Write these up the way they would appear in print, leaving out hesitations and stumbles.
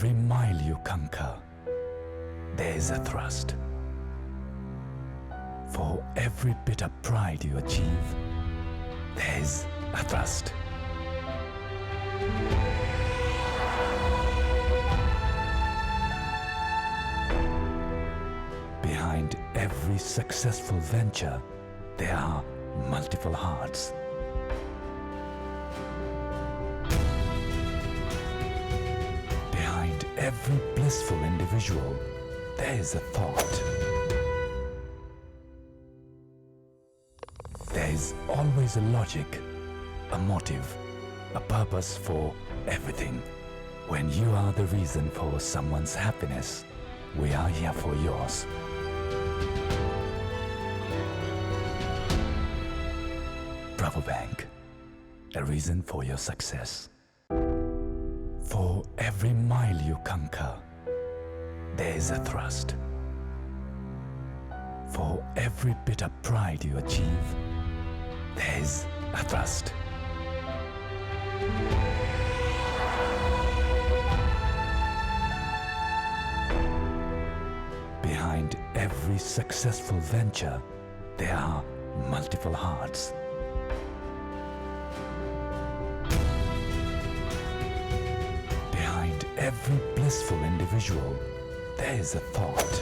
every mile you conquer, there is a thrust. For every bit of pride you achieve, there is a thrust. Behind every successful venture, there are multiple hearts. Behind every blissful individual, there is a thought. There is always a logic, a motive, a purpose for everything. When you are the reason for someone's happiness, we are here for yours. Bravo Bank, a reason for your success. For every mile you conquer, there is a thrust. For every bit of pride you achieve, there is a thrust. Behind every successful venture, there are multiple hearts. Behind every blissful individual, there is a thought.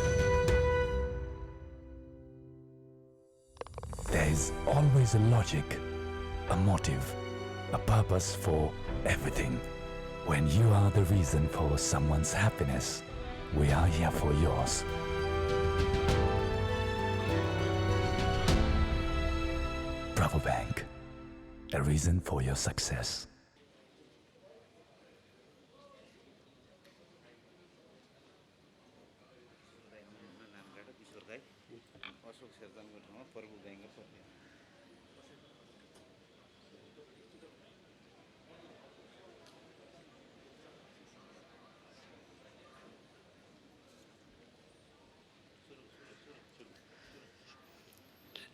There is always a logic, a motive, a purpose for everything. When you are the reason for someone's happiness, we are here for yours. Bravo Bank, a reason for your success.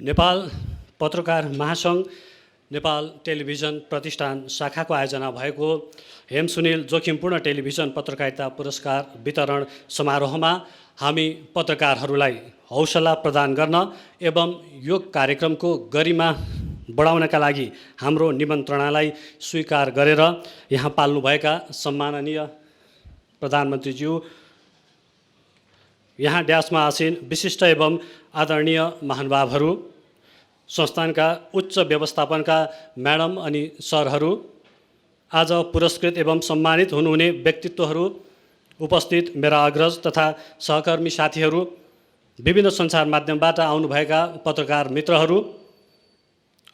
Nepal पत्रकार महासङ्घ Nepal television प्रतिष्ठान शाखाको आयोजना भएको हेम सुनिल जोखिमपूर्ण television पत्रकारिता पुरस्कार वितरण समारोहमा हामी पत्रकारहरूलाई हौसला प्रदान गर्न एवं यो कार्यक्रमको गरिमा बढाउनका लागि हाम्रो निमन्त्रणालाई स्वीकार गरेर यहाँ पाल्नुभएका सम्माननीय प्रधानमन्त्रीज्यू, यहाँ ड्यासमा आसीन विशिष्ट एवं आदरणीय महानुभावहरू, संस्थानका उच्च व्यवस्थापनका म्याडम अनि सरहरू, आज पुरस्कृत एवं सम्मानित हुनुहुने व्यक्तित्वहरू, उपस्थित मेरा अग्रज तथा सहकर्मी साथीहरू, विभिन्न सञ्चार माध्यमबाट आउनुभएका पत्रकार मित्रहरू,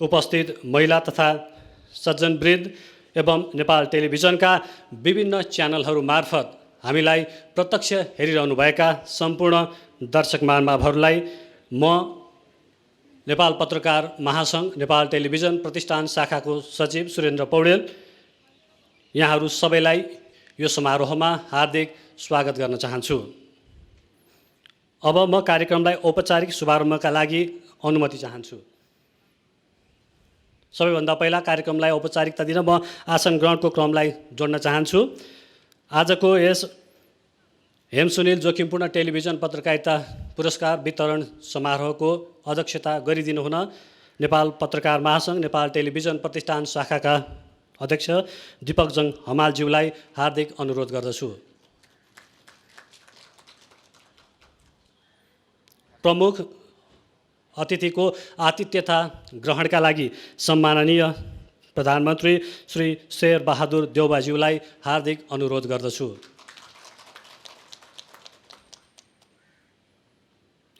उपस्थित महिला तथा सज्जनवृन्द एवं नेपाल टेलिभिजनका विभिन्न च्यानलहरू मार्फत हामीलाई प्रत्यक्ष हेरिरहनुभएका सम्पूर्ण दर्शक महानुभावहरूलाई म नेपाल पत्रकार महासङ्घ नेपाल टेलिभिजन प्रतिष्ठान शाखाको सचिव सुरेन्द्र पौडेल यहाँहरू सबैलाई यो समारोहमा हार्दिक स्वागत गर्न चाहन्छु। अब म कार्यक्रमलाई औपचारिक शुभारम्भका लागि अनुमति चाहन्छु। सबैभन्दा पहिला कार्यक्रमलाई औपचारिकता दिन म आसन ग्रहणको क्रमलाई जोड्न चाहन्छु। आजको यस हेम सुनिल जोखिमपूर्ण टेलिभिजन पत्रकारिता पुरस्कार वितरण समारोहको अध्यक्षता गरिदिनु हुन नेपाल पत्रकार महासङ्घ नेपाल टेलिभिजन प्रतिष्ठान शाखाका अध्यक्ष दीपकजङ हमालज्यूलाई हार्दिक अनुरोध गर्दछु। प्रमुख अतिथिको आतिथ्यता ग्रहणका लागि सम्माननीय प्रधानमन्त्री श्री शेरबहादुर देउबाज्यूलाई हार्दिक अनुरोध गर्दछु।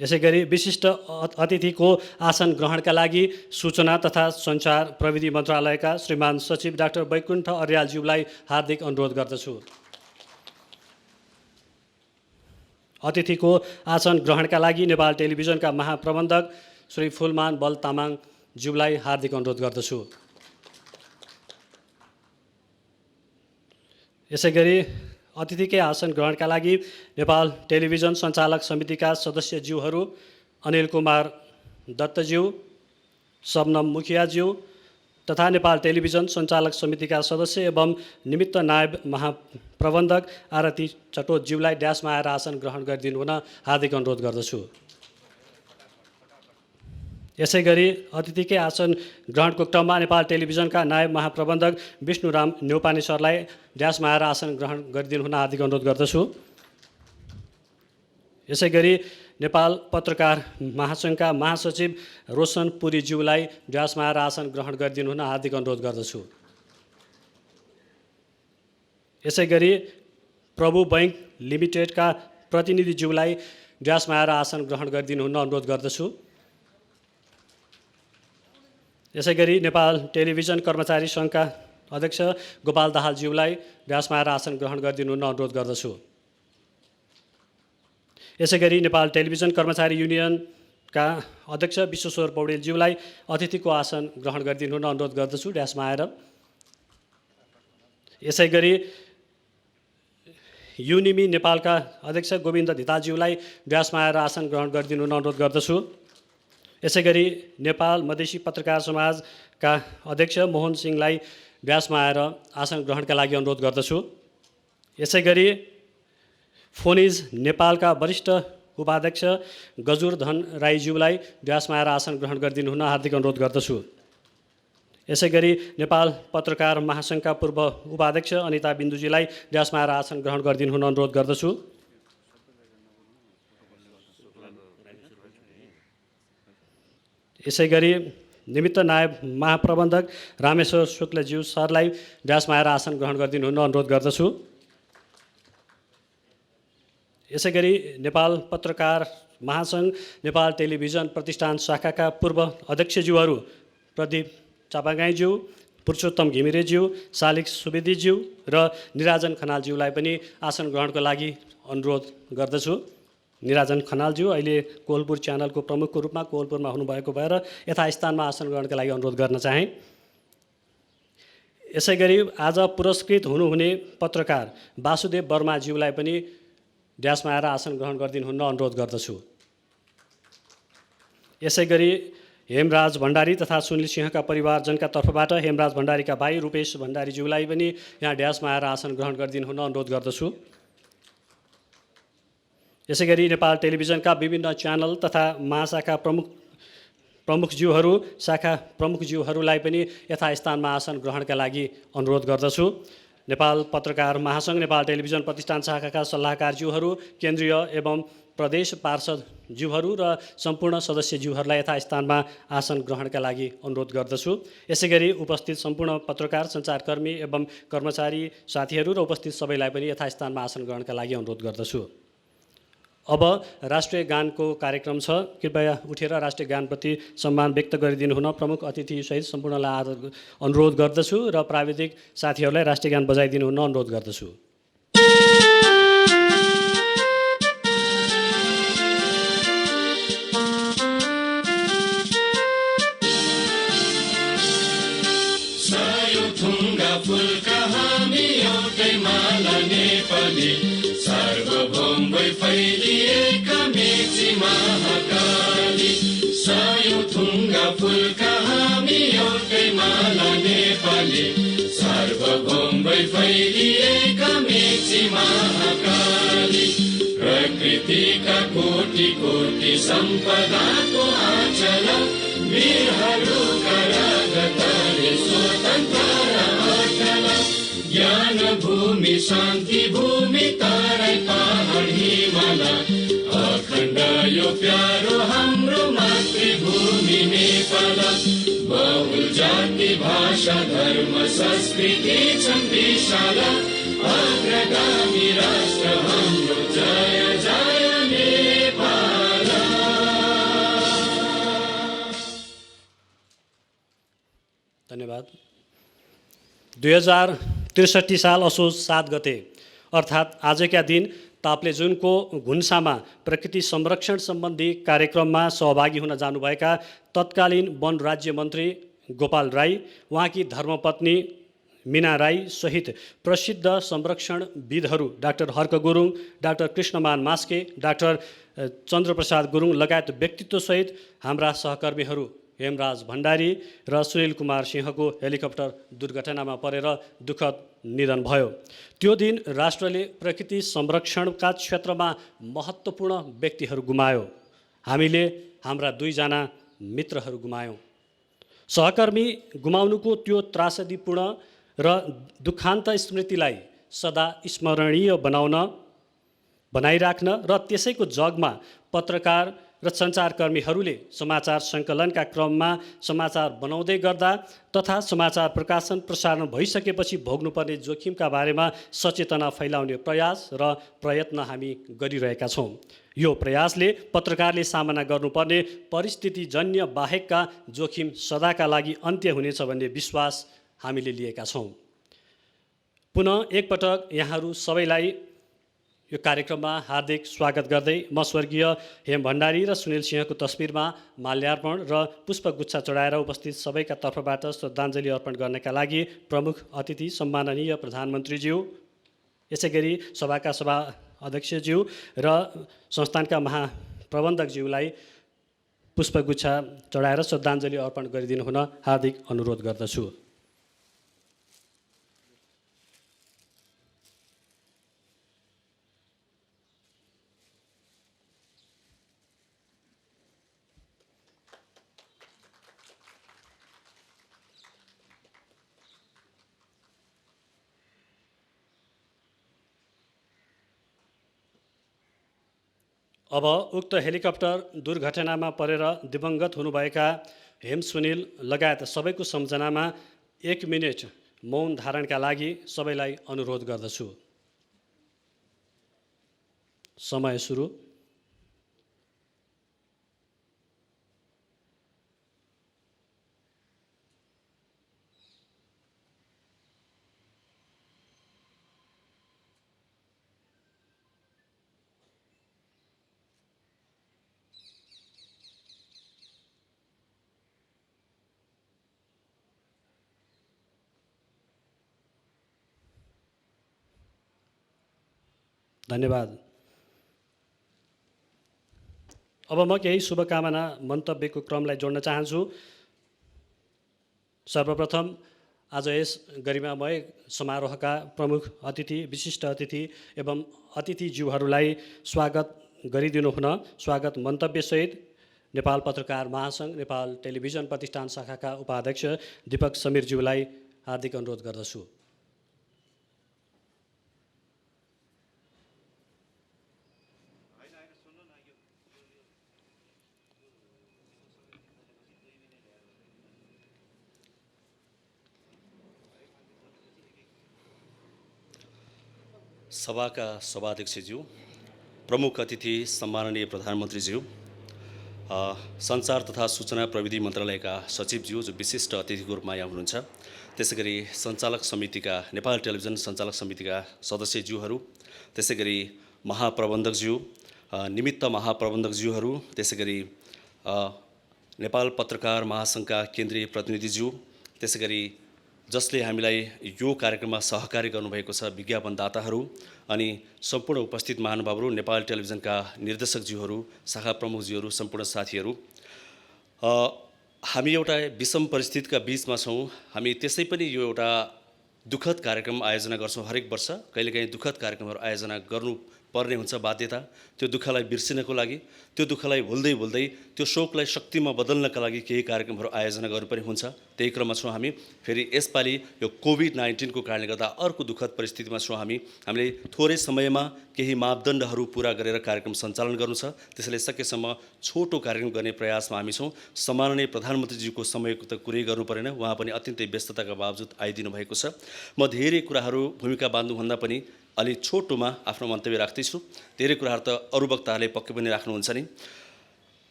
यसैगरी विशिष्ट अतिथिको आसन ग्रहणका लागि सूचना तथा सञ्चार प्रविधि मन्त्रालयका श्रीमान सचिव डाक्टर वैकुण्ठ अर्यालज्यूलाई हार्दिक अनुरोध गर्दछु। अतिथिको आसन ग्रहणका लागि नेपाल टेलिभिजनका महाप्रबन्धक श्री फुलमान बल तामाङज्यूलाई हार्दिक अनुरोध गर्दछु। यसैगरी अतिथिकै आसन ग्रहणका लागि नेपाल टेलिभिजन सञ्चालक समितिका सदस्यज्यूहरू अनिल कुमार दत्तज्यू, शबनम मुखियाज्यू, तथा नेपाल टेलिभिजन सञ्चालक समितिका सदस्य एवं निमित्त नायब महाप्रबन्धक आरती चटोज्यूलाई ड्यासमा आएर आसन ग्रहण गरिदिनु हुन हार्दिक अनुरोध गर्दछु। यसै गरी अतिथिकै आसन ग्रहणको क्रममा नेपाल टेलिभिजनका नायब महाप्रबन्धक विष्णुराम न्यौपाने सरलाई ड्यासमा आएर आसन ग्रहण गरिदिनु हुन हार्दिक अनुरोध गर्दछु। यसै गरी नेपाल पत्रकार महासङ्घका महासचिव रोशन पुरीज्यूलाई ड्यासमा आएर आसन ग्रहण गरिदिनु हुन हार्दिक अनुरोध गर्दछु। यसै गरी प्रभु बैङ्क लिमिटेडका प्रतिनिधिज्यूलाई ड्यासमा आएर आसन ग्रहण गरिदिनु हुन अनुरोध गर्दछु। यसै गरी नेपाल टेलिभिजन कर्मचारी सङ्घका अध्यक्ष गोपाल दाहालज्यूलाई ड्यासमा आएर आसन ग्रहण गरिदिनु हुन अनुरोध गर्दछु। यसै गरी नेपाल टेलिभिजन कर्मचारी युनियनका अध्यक्ष विश्वेश्वर पौडेलज्यूलाई अतिथिको आसन ग्रहण गरिदिनु हुन अनुरोध गर्दछु ड्यासमा आएर। यसै गरी युनिमी नेपालका अध्यक्ष गोविन्द धितालज्यूलाई ड्यासमा आएर आसन ग्रहण गरिदिनु हुन अनुरोध गर्दछु। यसै गरी नेपाल मधेसी पत्रकार समाजका अध्यक्ष मोहन सिंहलाई ड्यासमा आएर आसन ग्रहणका लागि अनुरोध गर्दछु। यसै गरी फोनिज नेपालका वरिष्ठ उपाध्यक्ष गजुरधन राईज्यूलाई ड्यासमा आएर आसन ग्रहण गरिदिनु हुन हार्दिक अनुरोध गर्दछु। यसै गरी नेपाल पत्रकार महासङ्घका पूर्व उपाध्यक्ष अनिता बिन्दुजीलाई ड्यासमा आएर आसन ग्रहण गरिदिनु हुन अनुरोध गर्दछु। यसै गरी निमित्त नायब महाप्रबन्धक रामेश्वर शुक्लज्यू सरलाई ड्यासमा आएर आसन ग्रहण गरिदिनु हुन अनुरोध गर्दछु। यसै गरी नेपाल पत्रकार महासङ्घ नेपाल टेलिभिजन प्रतिष्ठान शाखाका पूर्व अध्यक्षज्यूहरू प्रदीप चापागाईज्यू, पुरुषोत्तम घिमिरेज्यू, शालिक सुवेदीज्यू र निराजन खनालज्यूलाई पनि आसन ग्रहणको लागि अनुरोध गर्दछु। निराजन खनालज्यू अहिले कोलपुर च्यानलको प्रमुखको रूपमा कोलपुरमा हुनुभएको भएर यथास्थानमा आसन ग्रहणका लागि अनुरोध गर्न चाहे। यसै गरी आज पुरस्कृत हुनुहुने पत्रकार वासुदेव वर्माज्यूलाई पनि ड्यासमा आएर आसन ग्रहण गरिदिनु हुन अनुरोध गर्दछु। यसै गरी हेमराज भण्डारी तथा सुनिल सिंहका परिवारजनका तर्फबाट हेमराज भण्डारीका भाइ रूपेश भण्डारीज्यूलाई पनि यहाँ ड्यासमा आएर आसन ग्रहण गरिदिनु हुन अनुरोध गर्दछु। यसै गरी नेपाल टेलिभिजनका विभिन्न च्यानल तथा महाशाखा प्रमुखज्यूहरू शाखा प्रमुखज्यूहरूलाई पनि यथास्थानमा आसन ग्रहणका लागि अनुरोध गर्दछु। नेपाल पत्रकार महासङ्घ नेपाल टेलिभिजन प्रतिष्ठान शाखाका सल्लाहकारज्यूहरू, केन्द्रीय एवं प्रदेश पार्षदज्यूहरू र सम्पूर्ण सदस्यज्यूहरूलाई यथास्थानमा आसन ग्रहणका लागि अनुरोध गर्दछु। यसै गरी उपस्थित सम्पूर्ण पत्रकार सञ्चारकर्मी एवं कर्मचारी साथीहरू र उपस्थित सबैलाई पनि यथास्थानमा आसन ग्रहणका लागि अनुरोध गर्दछु। अब राष्ट्रिय गानको कार्यक्रम छ। कृपया उठेर राष्ट्रिय गानप्रति सम्मान व्यक्त गरिदिनु हुन प्रमुख अतिथिसहित सम्पूर्णलाई अनुरोध गर्दछु र प्राविधिक साथीहरूलाई राष्ट्रिय गान बजाइदिनु हुन अनुरोध गर्दछु। सार्वभौम फैलिएका मेची महाकाली सयौं थुङ्गा फुलका हामी एउटै माला नेपाली सार्वभौम फैलिएका मेची महाकाली प्रकृतिका कोटि कोटि सम्पदाको आँचल वीरहरूका रगतले स्वतन्त्र अटल ज्ञान भूमि शान्ति भूमि तराई पहाड हिमाल अखण्ड यो प्यारो हाम्रो मातृभूमि नेपाल बहुल जाति भाषा धर्म संस्कृति छन् विशाल अग्रगामी राष्ट्र हाम्रो जय जय नेपाल। धन्यवाद। 2063 साल असोज 7 गते अर्थात् आजका दिन ताप्लेजुङको घुन्सामा प्रकृति संरक्षण सम्बन्धी कार्यक्रममा सहभागी हुन जानुभएका तत्कालीन वन राज्य मन्त्री गोपाल राई, उहाँकी धर्मपत्नी मीना राई सहित प्रसिद्ध संरक्षणविदहरू doctor Harka Gurung, doctor Krishnaman Maske, doctor Chandraprasad Gurung लगायत व्यक्तित्वसहित हाम्रा सहकर्मीहरू हेमराज भण्डारी र सुनिल कुमार सिंहको हेलिकप्टर दुर्घटनामा परेर दुःखद निधन भयो। त्यो दिन राष्ट्रले प्रकृति संरक्षणका क्षेत्रमा महत्त्वपूर्ण व्यक्तिहरू गुमायो। हामीले हाम्रा 2 जना मित्रहरू गुमायौँ। सहकर्मी गुमाउनुको त्यो त्रासदीपूर्ण र दुःखान्त स्मृतिलाई सदा स्मरणीय बनाइराख्न र त्यसैको जगमा पत्रकार र सञ्चारकर्मीहरूले समाचार सङ्कलनका क्रममा समाचार बनाउँदै गर्दा तथा समाचार प्रकाशन प्रसारण भइसकेपछि भोग्नुपर्ने जोखिमका बारेमा सचेतना फैलाउने प्रयास र प्रयत्न हामी गरिरहेका छौँ। यो प्रयासले पत्रकारले सामना गर्नुपर्ने परिस्थितिजन्य बाहेकका जोखिम सदाका लागि अन्त्य हुनेछ भन्ने विश्वास हामीले लिएका छौँ। पुनः एकपटक यहाँहरू सबैलाई यो कार्यक्रममा हार्दिक स्वागत गर्दै म स्वर्गीय हेम भण्डारी र सुनिल सिंहको तस्बिरमा माल्यार्पण र पुष्पगुच्छा चढाएर उपस्थित सबैका तर्फबाट श्रद्धाञ्जली अर्पण गर्नका लागि प्रमुख अतिथि सम्माननीय प्रधानमन्त्रीज्यू, यसैगरी सभाका सभा अध्यक्षज्यू र संस्थानका महाप्रबन्धकज्यूलाई पुष्पगुच्छा चढाएर श्रद्धाञ्जली अर्पण गरिदिनु हुन हार्दिक अनुरोध गर्दछु। अब उक्त हेलिकप्टर दुर्घटनामा परेर दिवंगत हुनुभएका हेम सुनिल लगायत सबैको सम्झनामा 1 मिनेट मौन धारणका लागि सबैलाई अनुरोध गर्दछु। समय सुरु। धन्यवाद। अब म केही शुभकामना मन्तव्यको क्रमलाई जोड्न चाहन्छु। सर्वप्रथम आज यस गरिमामय समारोहका प्रमुख अतिथि, विशिष्ट अतिथि एवं अतिथिज्यूहरूलाई स्वागत गरिदिनु हुन स्वागत मन्तव्यसहित नेपाल पत्रकार महासङ्घ नेपाल टेलिभिजन प्रतिष्ठान शाखाका उपाध्यक्ष दीपक समीरज्यूलाई हार्दिक अनुरोध गर्दछु। सभाका सभाध्यक्षज्यू, प्रमुख अतिथि सम्माननीय प्रधानमन्त्रीज्यू, सञ्चार तथा सूचना प्रविधि मन्त्रालयका सचिवज्यू जो विशिष्ट अतिथिको रूपमा यहाँ हुनुहुन्छ, त्यसैगरी सञ्चालक समितिका नेपाल टेलिभिजन सञ्चालक समितिका सदस्यज्यूहरू, त्यसैगरी महाप्रबन्धकज्यू, निमित्त महाप्रबन्धकज्यूहरू, त्यसैगरी नेपाल पत्रकार महासङ्घका केन्द्रीय प्रतिनिधिज्यू, त्यसैगरी जसले हामीलाई यो कार्यक्रममा सहकारी गर्नुभएको छ विज्ञापनदाताहरू अनि सम्पूर्ण उपस्थित महानुभावहरू, नेपाल टेलिभिजनका निर्देशकज्यूहरू, शाखा प्रमुखज्यूहरू, सम्पूर्ण साथीहरू, हामी एउटा विषम परिस्थितिका बीचमा छौँ। हामी त्यसै पनि यो एउटा दुःखद कार्यक्रम आयोजना गर्छौँ हरेक वर्ष। कहिलेकाहीँ दुःखद कार्यक्रमहरू आयोजना गर्नुपर्ने हुन्छ बाध्यता। त्यो दुःखलाई बिर्सिनको लागि, त्यो दुःखलाई भुल्दै भुल्दै त्यो शोकलाई शक्तिमा बदल्नका लागि केही कार्यक्रमहरू आयोजना गर्नुपर्ने हुन्छ। त्यही क्रममा छौँ हामी। फेरि यसपालि यो कोभिड-19 को कारणले गर्दा अर्को दुःखद परिस्थितिमा छौँ हामी। हामीले थोरै समयमा केही मापदण्डहरू पुरा गरेर कार्यक्रम सञ्चालन गर्नु छ। त्यसैले सकेसम्म छोटो कार्यक्रम गर्ने प्रयासमा हामी छौँ। सम्माननीय प्रधानमन्त्रीज्यूको समयको त कुरै गर्नु परेन, उहाँ पनि अत्यन्तै व्यस्तताका बावजुद आइदिनु भएको छ। म धेरै कुराहरू भूमिका बाँध्नुभन्दा पनि अलि छोटोमा आफ्नो मन्तव्य राख्दैछु। धेरै कुराहरू त अरू वक्ताहरूले पक्कै पनि राख्नुहुन्छ नि।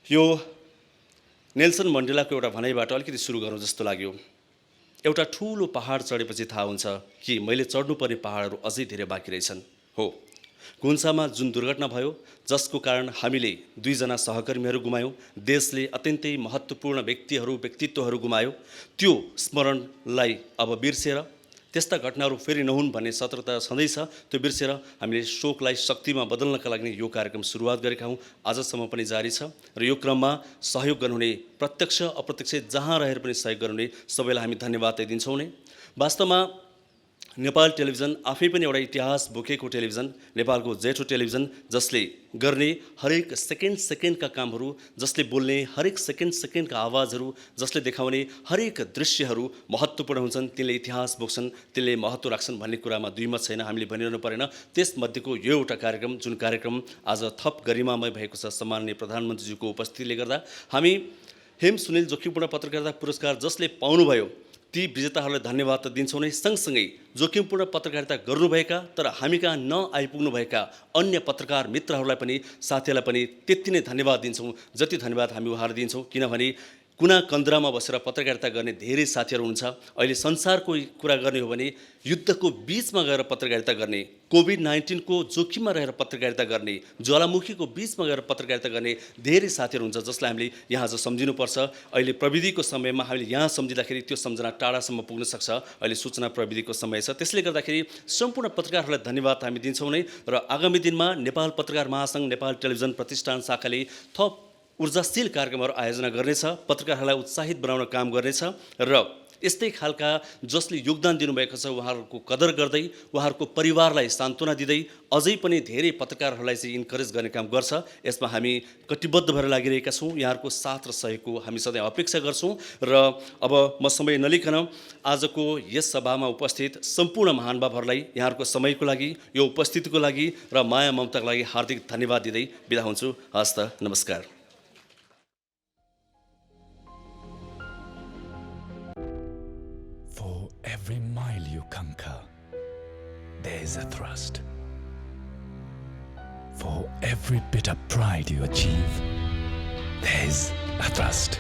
यो नेल्सन मण्डेलाको एउटा भनाइबाट अलिकति सुरु गरौँ जस्तो लाग्यो। एउटा ठुलो पहाड चढेपछि थाहा हुन्छ कि मैले चढ्नुपर्ने पहाडहरू अझै धेरै बाँकी रहेछन्। हो, गुन्सामा जुन दुर्घटना भयो जसको कारण हामीले 2 जना सहकर्मीहरू गुमायौँ, देशले अत्यन्तै महत्त्वपूर्ण व्यक्तित्वहरू गुमायो, त्यो स्मरणलाई अब बिर्सेर त्यस्ता घटनाहरू फेरि नहुन् भन्ने सतर्कता सधैँ छ। त्यो बिर्सेर हामीले शोकलाई शक्तिमा बदल्नका लागि यो कार्यक्रम सुरुवात गरेका हौँ, आजसम्म पनि जारी छ। र यो क्रममा सहयोग गर्नुहुने प्रत्यक्ष अप्रत्यक्ष जहाँ रहेर पनि सहयोग गर्नुहुने सबैलाई हामी धन्यवाद दिन्छौँ नै। वास्तवमा नेपाल टेलिभिजन आफै पनि एउटा इतिहास बोकेको टेलिभिजन, नेपालको जेठो टेलिभिजन, जसले गर्ने हरेक सेकेन्डका कामहरू, जसले बोल्ने हरेक सेकेन्डका आवाजहरू, जसले देखाउने हरेक दृश्यहरू महत्त्वपूर्ण हुन्छन्, तिनले इतिहास बोक्छन्, तिनले महत्त्व राख्छन् भन्ने कुरामा दुईमत छैन, हामीले भनिरहनु परेन। त्यसमध्येको यो एउटा कार्यक्रम, जुन कार्यक्रम आज थप गरिमामय भएको छ सम्माननीय प्रधानमन्त्रीज्यूको उपस्थितिले गर्दा, हामी हेम सुनिल जोखिमपूर्ण पत्रकारिता पुरस्कार जसले पाउनुभयो ती विजेताहरूलाई धन्यवाद त दिन्छौँ नै, सँगसँगै जोखिमपूर्ण पत्रकारिता गर्नुभएका तर हामी कहाँ नआइपुग्नुभएका अन्य पत्रकार मित्रहरूलाई पनि, साथीहरूलाई पनि त्यति नै धन्यवाद दिन्छौँ जति धन्यवाद हामी उहाँहरू दिन्छौँ। किनभने कुना कन्द्रामा बसेर पत्रकारिता गर्ने धेरै साथीहरू हुन्छ। अहिले संसारको कुरा गर्ने हो भने युद्धको बीचमा गएर पत्रकारिता गर्ने, कोभिड-19को जोखिममा रहेर पत्रकारिता गर्ने, ज्वालामुखीको बीचमा गएर पत्रकारिता गर्ने धेरै साथीहरू हुन्छ, जसलाई हामीले यहाँ आज सम्झिनुपर्छ। अहिले प्रविधिको समयमा हामीले यहाँ सम्झिँदाखेरि त्यो सम्झना टाढासम्म पुग्न सक्छ। अहिले सूचना प्रविधिको समय छ, त्यसले गर्दाखेरि सम्पूर्ण पत्रकारहरूलाई धन्यवाद हामी दिन्छौँ नै। र आगामी दिनमा नेपाल पत्रकार महासङ्घ, नेपाल टेलिभिजन प्रतिष्ठान शाखाले थप ऊर्जाशील कार्यक्रमहरू आयोजना गर्नेछ, पत्रकारहरूलाई उत्साहित बनाउन काम गर्नेछ र यस्तै खालका जसले योगदान दिनुभएको छ उहाँहरूको कदर गर्दै, उहाँहरूको परिवारलाई सान्त्वना दिँदै अझै पनि धेरै पत्रकारहरूलाई चाहिँ इन्करेज गर्ने काम गर्छ। यसमा हामी कटिबद्ध भएर लागिरहेका छौँ। यहाँहरूको साथ र सहयोगको हामी सधैँ अपेक्षा गर्छौँ। र अब म समय नलिकन आजको यस सभामा उपस्थित सम्पूर्ण महानुभावहरूलाई यहाँहरूको समयको लागि, यो उपस्थितिको लागि र माया ममताको लागि हार्दिक धन्यवाद दिँदै बिदा हुन्छु। हस्त, नमस्कार। For every mile you conquer, there is a thrust. For every bit of pride you achieve, there is a thrust.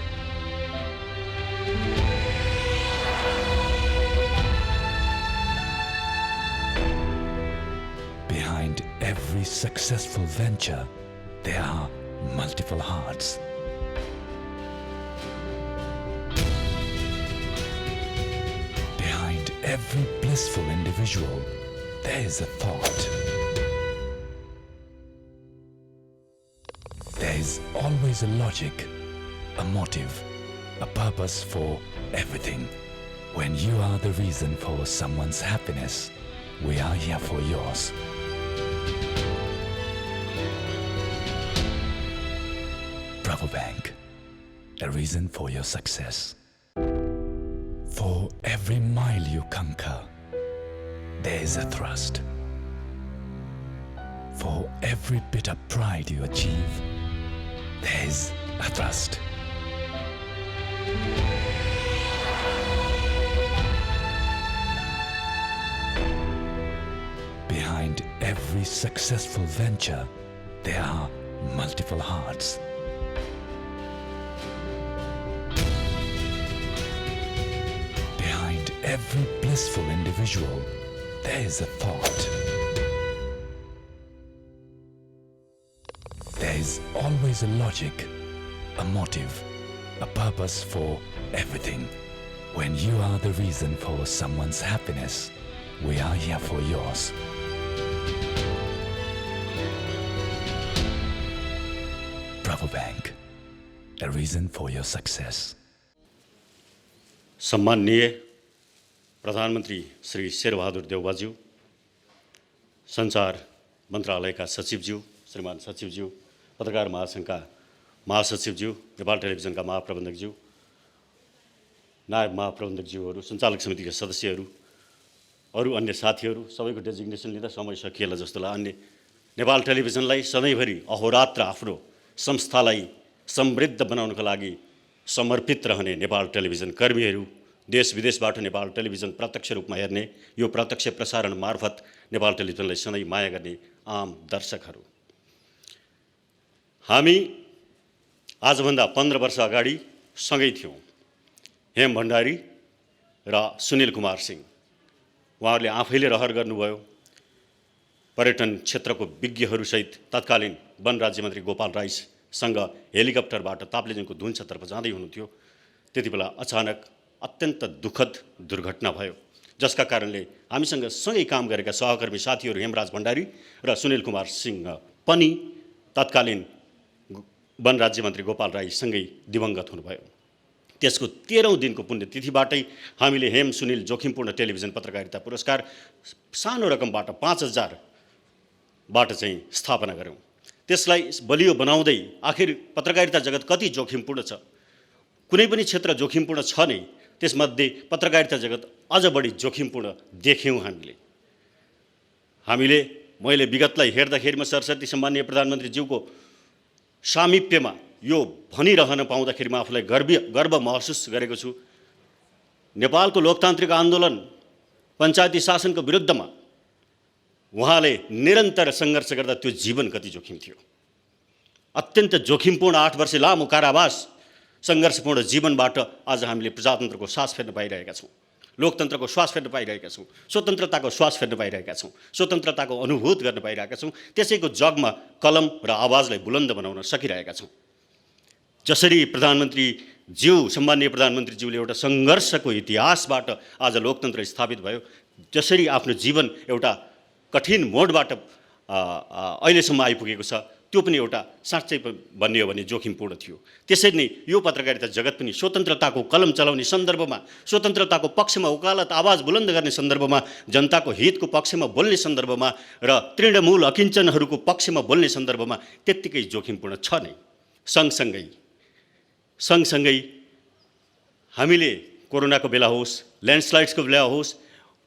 Behind every successful venture, there are multiple hearts. Every blissful individual, there is a thought. There is always a logic, a motive, a purpose for everything. When you are the reason for someone's happiness, we are here for yours. Bravo Bank, a reason for your success. For every mile you conquer, there is a thrust. For every bit of pride you achieve, there is a thrust. Behind every successful venture, there are multiple hearts. Every blissful individual, there is a thought. There is always a logic, a motive, a purpose for everything. When you are the reason for someone's happiness, we are here for yours. Bravo Bank, a reason for your success. सम्माननीय प्रधानमन्त्री श्री शेरबहादुर देउवाज्यू, सञ्चार मन्त्रालयका सचिवज्यू, श्रीमान सचिवज्यू, पत्रकार महासङ्घका महासचिवज्यू, नेपाल टेलिभिजनका महाप्रबन्धकज्यू, नायब महाप्रबन्धकज्यूहरू, सञ्चालक समितिका सदस्यहरू, अरू अन्य साथीहरू, सबैको डेजिग्नेसन लिँदा समय सकिएला जस्तो लाग्यो। अन्य नेपाल टेलिभिजनलाई सधैँभरि अहोरात्र आफ्नो संस्थालाई समृद्ध बनाउनका लागि समर्पित रहने नेपाल टेलिभिजन कर्मीहरू, देश विदेशबाट नेपाल टेलिभिजन प्रत्यक्ष रूपमा हेर्ने, यो प्रत्यक्ष प्रसारण मार्फत नेपाल टेलिभिजनलाई सधैँ माया गर्ने आम दर्शकहरू, हामी आजभन्दा 15 वर्ष अगाडि सँगै थियौँ। हेम भण्डारी र सुनिल कुमार सिंह, उहाँहरूले आफैले रहर गर्नुभयो। पर्यटन क्षेत्रको विज्ञहरूसहित तत्कालीन वन राज्य मन्त्री गोपाल राईसँग हेलिकप्टरबाट ताप्लेजुङको धुन्चतर्फ जाँदै हुनुहुन्थ्यो। त्यति बेला अचानक अत्यन्त दुःखद दुर्घटना भयो, जसका कारणले हामीसँग सँगै काम गरेका सहकर्मी साथीहरू हेमराज भण्डारी र सुनिल कुमार सिंह पनि तत्कालीन वन राज्य मन्त्री गोपाल राईसँगै दिवंगत हुनुभयो। त्यसको 13औं दिनको पुण्यतिथिबाटै हामीले हेम सुनिल जोखिमपूर्ण टेलिभिजन पत्रकारिता पुरस्कार सानो रकमबाट 5000 बाट चाहिँ स्थापना गऱ्यौँ। त्यसलाई बलियो बनाउँदै आखिर पत्रकारिता जगत कति जोखिमपूर्ण छ, कुनै पनि क्षेत्र जोखिमपूर्ण छ नै, त्यसमध्ये पत्रकारिता जगत अझ बढी जोखिमपूर्ण देख्यौँ हामीले। मैले विगतलाई हेर्दाखेरिमा सरस्वती सम्माननीय प्रधानमन्त्रीज्यूको सामिप्यमा यो भनिरहन पाउँदाखेरिमा आफूलाई गर्व महसुस गरेको छु। नेपालको लोकतान्त्रिक आन्दोलन पञ्चायती शासनको विरुद्धमा उहाँले निरन्तर सङ्घर्ष गर्दा त्यो जीवन कति जोखिम थियो। अत्यन्त जोखिमपूर्ण 8 वर्ष लामो कारावास सङ्घर्षपूर्ण जीवनबाट आज हामीले प्रजातन्त्रको श्वास फेर्न पाइरहेका छौँ, लोकतन्त्रको श्वास फेर्न पाइरहेका छौँ, स्वतन्त्रताको श्वास फेर्न पाइरहेका छौँ, स्वतन्त्रताको अनुभूत गर्न पाइरहेका छौँ। त्यसैको जगमा कलम र आवाजलाई बुलन्द बनाउन सकिरहेका छौँ। जसरी सम्माननीय प्रधानमन्त्रीज्यूले एउटा सङ्घर्षको इतिहासबाट आज लोकतन्त्र स्थापित भयो, जसरी आफ्नो जीवन एउटा कठिन मोडबाट अहिलेसम्म आइपुगेको छ, त्यो पनि एउटा साँच्चै भन्ने हो भने जोखिमपूर्ण थियो। त्यसरी नै यो पत्रकारिता जगत पनि स्वतन्त्रताको कलम चलाउने सन्दर्भमा, स्वतन्त्रताको पक्षमा वकालत आवाज बुलन्द गर्ने सन्दर्भमा, जनताको हितको पक्षमा बोल्ने सन्दर्भमा र तृणमूल अकिञ्चनहरूको पक्षमा बोल्ने सन्दर्भमा त्यत्तिकै जोखिमपूर्ण छ नै। सँगसँगै हामीले कोरोनाको बेला होस्, ल्यान्डस्लाइड्सको बेला होस्,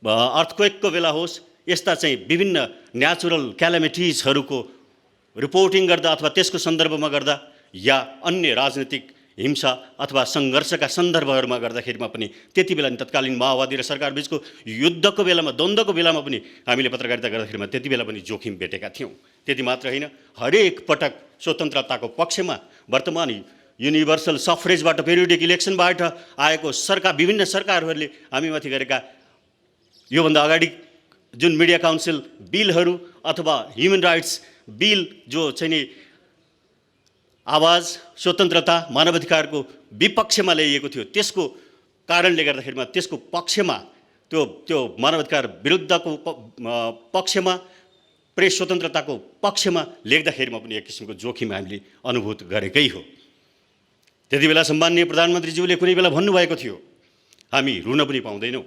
अर्थक्वेकको बेला होस्, यस्ता चाहिँ विभिन्न न्याचुरल क्यालामिटिजहरूको रिपोर्टिङ गर्दा अथवा त्यसको सन्दर्भमा गर्दा या अन्य राजनीतिक हिंसा अथवा सङ्घर्षका सन्दर्भहरूमा गर्दाखेरिमा पनि त्यति बेला तत्कालीन माओवादी र सरकार बीचको युद्धको बेलामा, द्वन्द्वको बेलामा पनि हामीले पत्रकारिता गर्दाखेरिमा त्यति बेला पनि जोखिम भेटेका थियौँ। त्यति मात्र होइन, हरेक पटक स्वतन्त्रताको पक्षमा वर्तमान युनिभर्सल सफ्रेजबाट पेरियोडिक इलेक्सनबाट आएको विभिन्न सरकारहरूले हामीमाथि गरेका योभन्दा अगाडि जुन मिडिया काउन्सिल बिलहरू अथवा ह्युमन राइट्स बिल जो चाहिँ नि आवाज, स्वतन्त्रता, मानवाधिकारको विपक्षमा ल्याइएको थियो, त्यसको कारणले गर्दाखेरिमा त्यसको पक्षमा त्यो मानवाधिकार विरुद्धको पक्षमा, प्रेस स्वतन्त्रताको पक्षमा लेख्दाखेरिमा पनि एक किसिमको जोखिम हामीले अनुभूत गरेकै हो। त्यति बेला सम्माननीय प्रधानमन्त्रीज्यूले कुनै बेला भन्नुभएको थियो, हामी रुन पनि पाउँदैनौँ।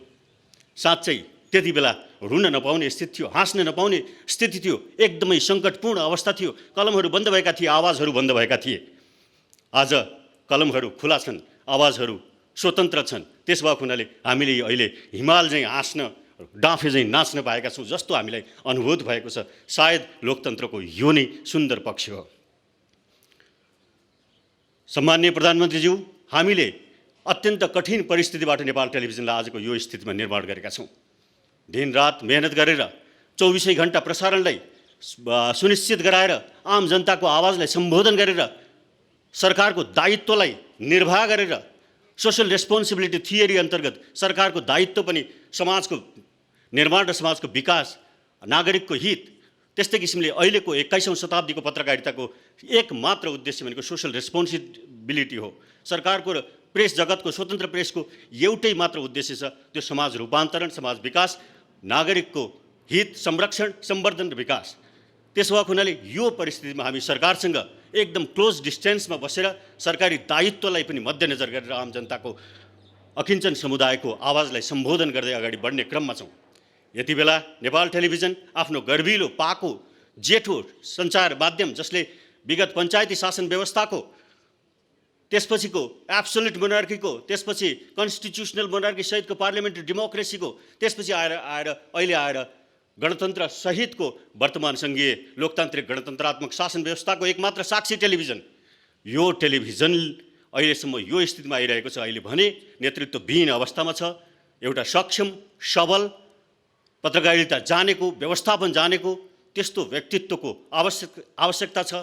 साँच्चै त्यति बेला रुन नपाउने स्थिति थियो, हाँस्न नपाउने स्थिति थियो, एकदमै सङ्कटपूर्ण अवस्था थियो। कलमहरू बन्द भएका थिए, आवाजहरू बन्द भएका थिए। आज कलमहरू खुला छन्, आवाजहरू स्वतन्त्र छन्। त्यस भएको हुनाले हामीले अहिले हिमाल चाहिँ हाँस्न, डाँफे चाहिँ नाच्न पाएका छौँ जस्तो हामीलाई अनुभूत भएको छ। सायद लोकतन्त्रको यो नै सुन्दर पक्ष हो। सम्माननीय प्रधानमन्त्रीज्यू, हामीले अत्यन्त कठिन परिस्थितिबाट नेपाल टेलिभिजनलाई आजको यो स्थितिमा निर्माण गरेका छौँ। दिनरात मेहनत गरेर 24 घण्टा प्रसारणलाई सुनिश्चित गराएर आम जनताको आवाजलाई सम्बोधन गरेर सरकारको दायित्वलाई निर्वाह गरेर सोशल रेस्पोन्सिबिलिटी थियरी अन्तर्गत सरकारको दायित्व पनि समाजको निर्माण र समाजको विकास, नागरिकको हित, त्यस्तै किसिमले अहिलेको 21औं शताब्दीको पत्रकारिताको एकमात्र उद्देश्य भनेको सोशल रेस्पोन्सिबिलिटी हो। सरकारको र प्रेस जगतको, स्वतन्त्र प्रेसको एउटै मात्र उद्देश्य छ, त्यो समाज रूपान्तरण, समाज विकास, नागरिकको हित संरक्षण, सम्वर्धन र विकास। त्यसो भएको हुनाले यो परिस्थितिमा हामी सरकारसँग एकदम क्लोज डिस्टेन्समा बसेर सरकारी दायित्वलाई पनि मध्यनजर गरेर आम जनताको, अकिञ्चन समुदायको आवाजलाई सम्बोधन गर्दै अगाडि बढ्ने क्रममा छौँ। यति बेला नेपाल टेलिभिजन आफ्नो गर्विलो पाको जेठो सञ्चार माध्यम, जसले विगत पञ्चायती शासन व्यवस्थाको, त्यसपछिको एब्सोल्युट मोनार्कीको, त्यसपछि कन्स्टिट्युसनल मोनार्की सहितको पार्लियामेन्ट्री डेमोक्रेसीको, त्यसपछि अहिले आएर गणतन्त्र सहितको वर्तमान सङ्घीय लोकतान्त्रिक गणतन्त्रात्मक शासन व्यवस्थाको एकमात्र साक्षी टेलिभिजन। यो टेलिभिजन अहिलेसम्म यो स्थितिमा आइरहेको छ। अहिले भने नेतृत्वविहीन अवस्थामा छ। एउटा सक्षम, सबल, पत्रकारिता जानेको, व्यवस्थापन जानेको त्यस्तो व्यक्तित्वको आवश्यकता छ।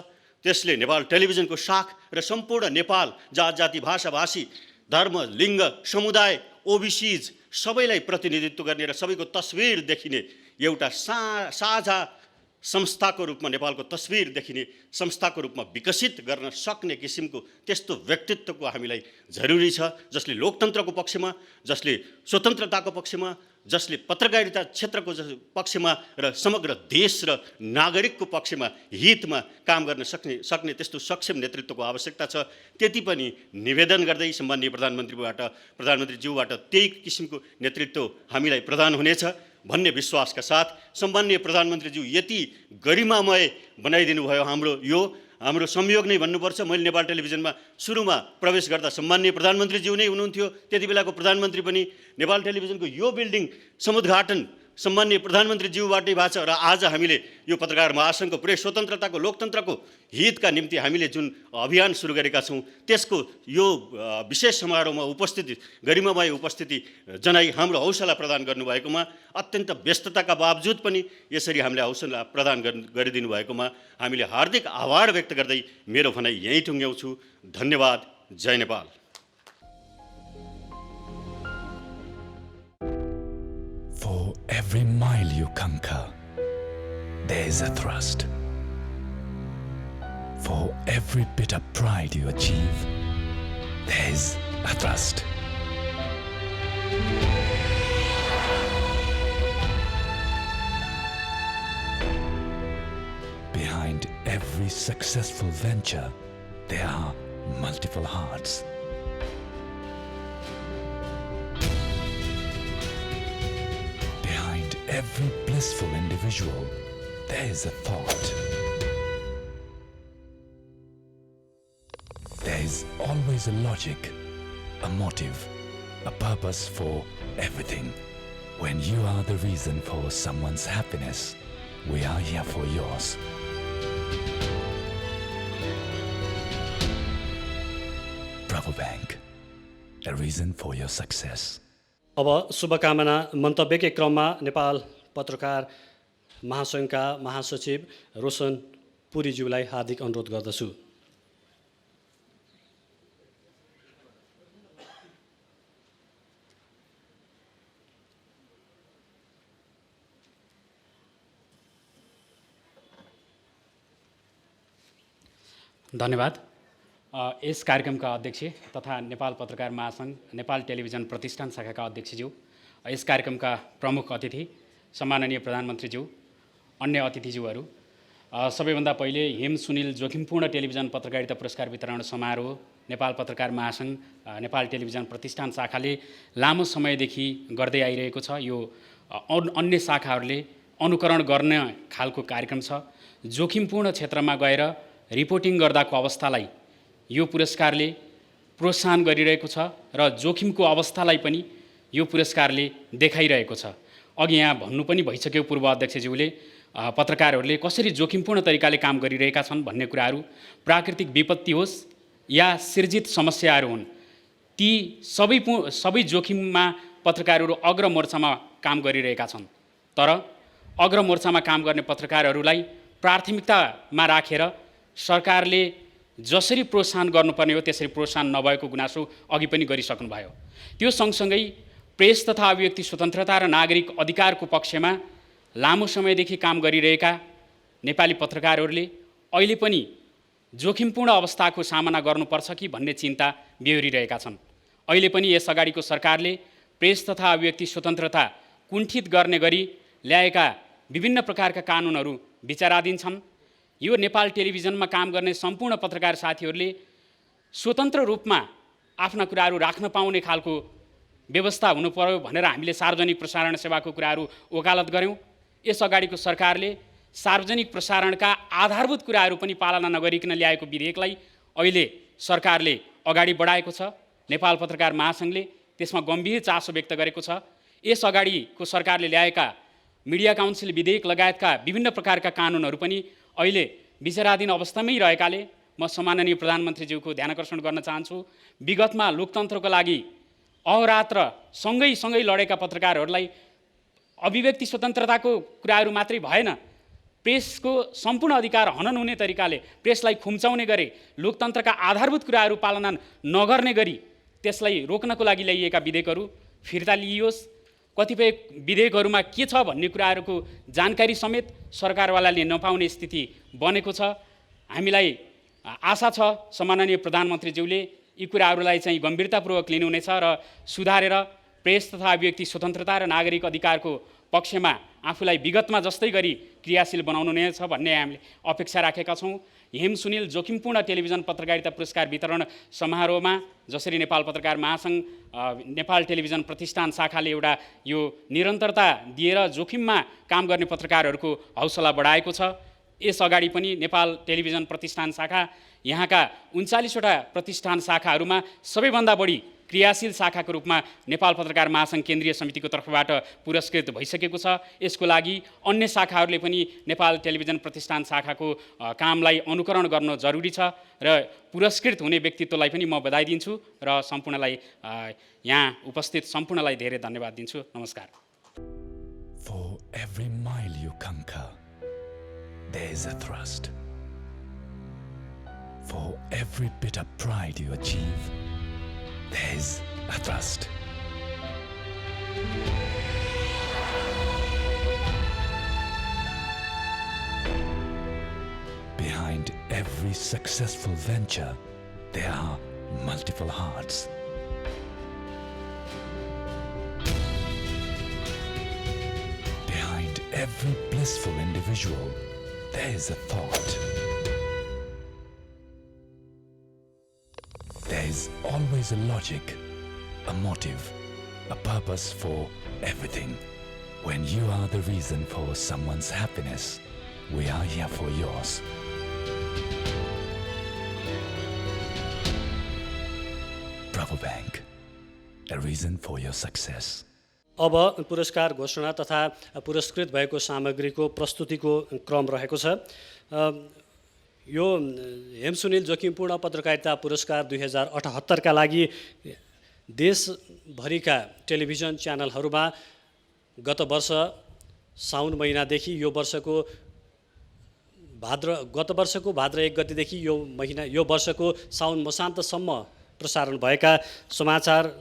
त्यसले नेपाल टेलिभिजनको शाख र सम्पूर्ण नेपाल जात जाति भाषा भाषी धर्म लिङ्ग समुदाय ओबिसीज सबैलाई प्रतिनिधित्व गर्ने र सबैको तस्विर देखिने एउटा साझा संस्थाको रूपमा, नेपालको तस्विर देखिने संस्थाको रूपमा विकसित गर्न सक्ने किसिमको त्यस्तो व्यक्तित्वको हामीलाई जरुरी छ, जसले लोकतन्त्रको पक्षमा, जसले स्वतन्त्रताको पक्षमा, जसले पत्रकारिता क्षेत्रको पक्षमा र समग्र देश र नागरिकको पक्षमा हितमा काम गर्न सक्ने त्यस्तो सक्षम नेतृत्वको आवश्यकता छ। त्यति पनि निवेदन गर्दै सम्माननीय प्रधानमन्त्रीज्यूबाट त्यही किसिमको नेतृत्व हामीलाई प्रदान हुनेछ भन्ने विश्वासका साथ सम्माननीय प्रधानमन्त्रीज्यू यति गरिमामय बनाइदिनु भयो हाम्रो संयोग नै भन्नुपर्छ। मैले नेपाल टेलिभिजनमा सुरुमा प्रवेश गर्दा सम्माननीय प्रधानमन्त्रीज्यू नै हुनुहुन्थ्यो। त्यति बेलाको प्रधानमन्त्री पनि नेपाल टेलिभिजनको यो बिल्डिङ समुद्घाटन सम्माननीय प्रधानमन्त्रीज्यूबाटै भएको छ। र आज हामीले यो पत्रकार महासङ्घको प्रेस स्वतन्त्रताको लोकतन्त्रको हितका निम्ति हामीले जुन अभियान सुरु गरेका छौँ त्यसको यो विशेष समारोहमा गरिमामय उपस्थिति जनाई हाम्रो हौसला प्रदान गर्नुभएकोमा अत्यन्त व्यस्तताका बावजुद पनि यसरी हामीलाई हौसला प्रदान गरिदिनु भएकोमा हामीले हार्दिक आभार व्यक्त गर्दै मेरो भनाइ यहीँ टुङ्ग्याउँछु। धन्यवाद। जय Nepal. For every mile you conquer, there is a thrust. For every bit of pride you achieve, there is a thrust. Behind every successful venture, there are multiple hearts. Behind every blissful individual, there is a thought. There is always a logic, a motive, a purpose for everything. When you are the reason for someone's happiness, we are here for yours. Bravo Bank, a reason for your success. अब शुभकामना मन्तव्यकै क्रममा नेपाल पत्रकार महासङ्घका महासचिव रोशन पुरीज्यूलाई हार्दिक अनुरोध गर्दछु। धन्यवाद। यस कार्यक्रमका अध्यक्ष तथा नेपाल पत्रकार महासङ्घ नेपाल टेलिभिजन प्रतिष्ठान शाखाका अध्यक्षज्यू, यस कार्यक्रमका प्रमुख अतिथि सम्माननीय प्रधानमन्त्रीज्यू, अन्य अतिथिज्यूहरू, सबैभन्दा पहिले हिम सुनिल जोखिमपूर्ण टेलिभिजन पत्रकारिता पुरस्कार वितरण समारोह नेपाल पत्रकार महासङ्घ नेपाल टेलिभिजन प्रतिष्ठान शाखाले लामो समयदेखि गर्दै आइरहेको छ। यो अन्य शाखाहरूले अनुकरण गर्ने खालको कार्यक्रम छ। जोखिमपूर्ण क्षेत्रमा गएर रिपोर्टिङ गर्दाको अवस्थालाई यो पुरस्कारले प्रोत्साहन गरिरहेको छ र जोखिमको अवस्थालाई पनि यो पुरस्कारले देखाइरहेको छ। अघि यहाँ भन्नु पनि भइसक्यो पूर्व अध्यक्षज्यूले, पत्रकारहरूले कसरी जोखिमपूर्ण तरिकाले काम गरिरहेका छन् भन्ने कुराहरू, प्राकृतिक विपत्ति होस् या सिर्जित समस्याहरू हुन्, ती सबै जोखिममा पत्रकारहरू अग्रमोर्चामा काम गरिरहेका छन्। तर अग्रमोर्चामा काम गर्ने पत्रकारहरूलाई प्राथमिकतामा राखेर सरकारले जसरी प्रोत्साहन गर्नुपर्ने हो त्यसरी प्रोत्साहन नभएको गुनासो अघि पनि गरिसक्नुभयो। त्यो सँगसँगै प्रेस तथा अभिव्यक्ति स्वतन्त्रता र नागरिक अधिकारको पक्षमा लामो समयदेखि काम गरिरहेका नेपाली पत्रकारहरूले अहिले पनि जोखिमपूर्ण अवस्थाको सामना गर्नुपर्छ कि भन्ने चिन्ता बेहोरिरहेका छन्। अहिले पनि यस अगाडिको सरकारले प्रेस तथा अभिव्यक्ति स्वतन्त्रता कुण्ठित गर्ने गरी ल्याएका विभिन्न प्रकारका कानुनहरू विचाराधीन छन्। यो नेपाल टेलिभिजनमा काम गर्ने सम्पूर्ण पत्रकार साथीहरूले स्वतन्त्र रूपमा आफ्ना कुराहरू राख्न पाउने खालको व्यवस्था हुनु पर्यो भनेर हामीले सार्वजनिक प्रसारण सेवाको कुराहरू वकालत गऱ्यौँ। यस अगाडिको सरकारले सार्वजनिक प्रसारणका आधारभूत कुराहरू पनि पालना नगरिकन ल्याएको विधेयकलाई अहिले सरकारले अगाडि बढाएको छ। नेपाल पत्रकार महासङ्घले त्यसमा गम्भीर चासो व्यक्त गरेको छ। यस अगाडिको सरकारले ल्याएका मिडिया काउन्सिल विधेयक लगायतका विभिन्न प्रकारका कानुनहरू पनि अहिले विचाराधीन अवस्थामै रहेकाले म सम्माननीय प्रधानमन्त्रीज्यूको ध्यानाकर्षण गर्न चाहन्छु। विगतमा लोकतन्त्रको लागि अहोरात्र सँगै लडेका पत्रकारहरूलाई अभिव्यक्ति स्वतन्त्रताको कुराहरू मात्रै भएन, प्रेसको सम्पूर्ण अधिकार हनन हुने तरिकाले प्रेसलाई खुम्चाउने गरे, लोकतन्त्रका आधारभूत कुराहरू पालना नगर्ने गरी त्यसलाई रोक्नको लागि ल्याइएका विधेयकहरू फिर्ता लिइयोस्। कतिपय विधेयकहरूमा के छ भन्ने कुराहरूको जानकारी समेत सरकारवालाले नपाउने स्थिति बनेको छ। हामीलाई आशा छ सम्माननीय प्रधानमन्त्रीज्यूले यी कुराहरूलाई चाहिँ गम्भीरतापूर्वक लिनुहुनेछ र सुधारेर प्रेस तथा अभिव्यक्ति स्वतन्त्रता र नागरिक अधिकारको पक्षमा आफूलाई विगतमा जस्तै गरी क्रियाशील बनाउनु नै छ भन्ने हामीले अपेक्षा राखेका छौँ। हेम सुनिल जोखिमपूर्ण टेलिभिजन पत्रकारिता पुरस्कार वितरण समारोहमा जसरी नेपाल पत्रकार महासङ्घ नेपाल टेलिभिजन प्रतिष्ठान शाखाले एउटा यो निरन्तरता दिएर जोखिममा काम गर्ने पत्रकारहरूको हौसला बढाएको छ, यस अगाडि पनि नेपाल टेलिभिजन प्रतिष्ठान शाखा यहाँका 39वटा प्रतिष्ठान शाखाहरूमा सबैभन्दा बढी क्रियाशील शाखाको रूपमा नेपाल पत्रकार महासङ्घ केन्द्रीय समितिको तर्फबाट पुरस्कृत भइसकेको छ। यसको लागि अन्य शाखाहरूले पनि नेपाल टेलिभिजन प्रतिष्ठान शाखाको कामलाई अनुकरण गर्न जरुरी छ र पुरस्कृत हुने व्यक्तित्वलाई पनि म बधाई दिन्छु र सम्पूर्णलाई यहाँ उपस्थित सम्पूर्णलाई धेरै धन्यवाद दिन्छु। नमस्कार। For every mile you conquer, there is a thrust. For every bit of pride you achieve, there is a thrust. Behind every successful venture, there are multiple hearts. Behind every blissful individual, there is a thought. There is always a logic, a motive, a purpose for everything. When you are the reason for someone's happiness, we are here for yours. Bravo Bank, a reason for your success. अब पुरस्कार घोषणा तथा पुरस्कृत भएको सामग्रीको प्रस्तुतिको क्रम रहेको छ। यो हेमसुनिल जोखिमपूर्ण पत्रकारिता पुरस्कार 2078 का लागि देशभरिका टेलिभिजन च्यानलहरूमा गत वर्ष साउन महिनादेखि यो वर्षको भाद्र 1 गतेदेखि यो वर्षको साउन मसान्तसम्म प्रसारण भएका समाचारहरूबाट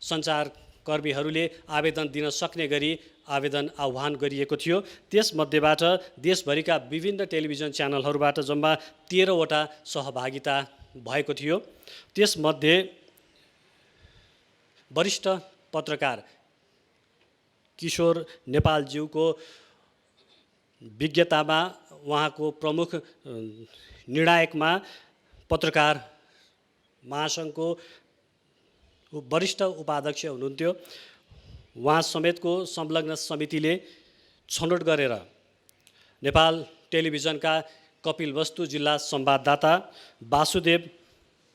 सञ्चारकर्मीहरूले आवेदन दिन सक्ने गरी आवेदन आह्वान गरिएको थियो। त्यसमध्येबाट देशभरिका विभिन्न टेलिभिजन च्यानलहरूबाट जम्मा 13वटा सहभागिता भएको थियो। त्यसमध्ये वरिष्ठ पत्रकार किशोर नेपालज्यूको विज्ञतामा उहाँको प्रमुख निर्णायकमा पत्रकार महासङ्घको वरिष्ठ उपाध्यक्ष हुनुहुन्थ्यो। उहाँ समेतको संलग्न समितिले छनौट गरेर नेपाल टेलिभिजनका कपिलवस्तु जिल्ला संवाददाता वासुदेव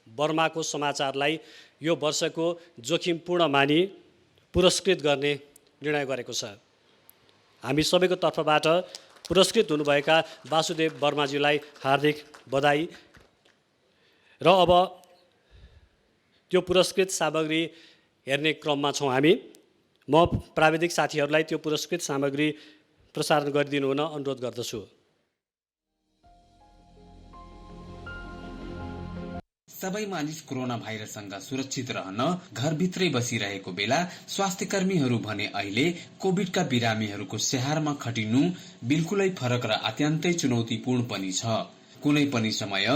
वर्माको समाचारलाई यो वर्षको जोखिमपूर्ण मानी पुरस्कृत गर्ने निर्णय गरेको छ। हामी सबैको तर्फबाट पुरस्कृत हुनुभएका वासुदेव वर्माजीलाई हार्दिक बधाई। र अब त्यो पुरस्कृत सामग्री हेर्ने क्रममा छौँ हामी। म प्राविधिक साथीहरूलाई त्यो पुरस्कृत सामग्री प्रसारण गरिदिनु हुन अनुरोध गर्दछु। सबै मानिस कोरोना भाइरससँग सुरक्षित रहन घरभित्रै बसिरहेको बेला स्वास्थ्यकर्मीहरू भने अहिले कोभिडका बिरामीहरूको स्याहारमा खटिनु बिल्कुलै फरक र अत्यन्तै चुनौतीपूर्ण पनि छ। कुनै पनि समय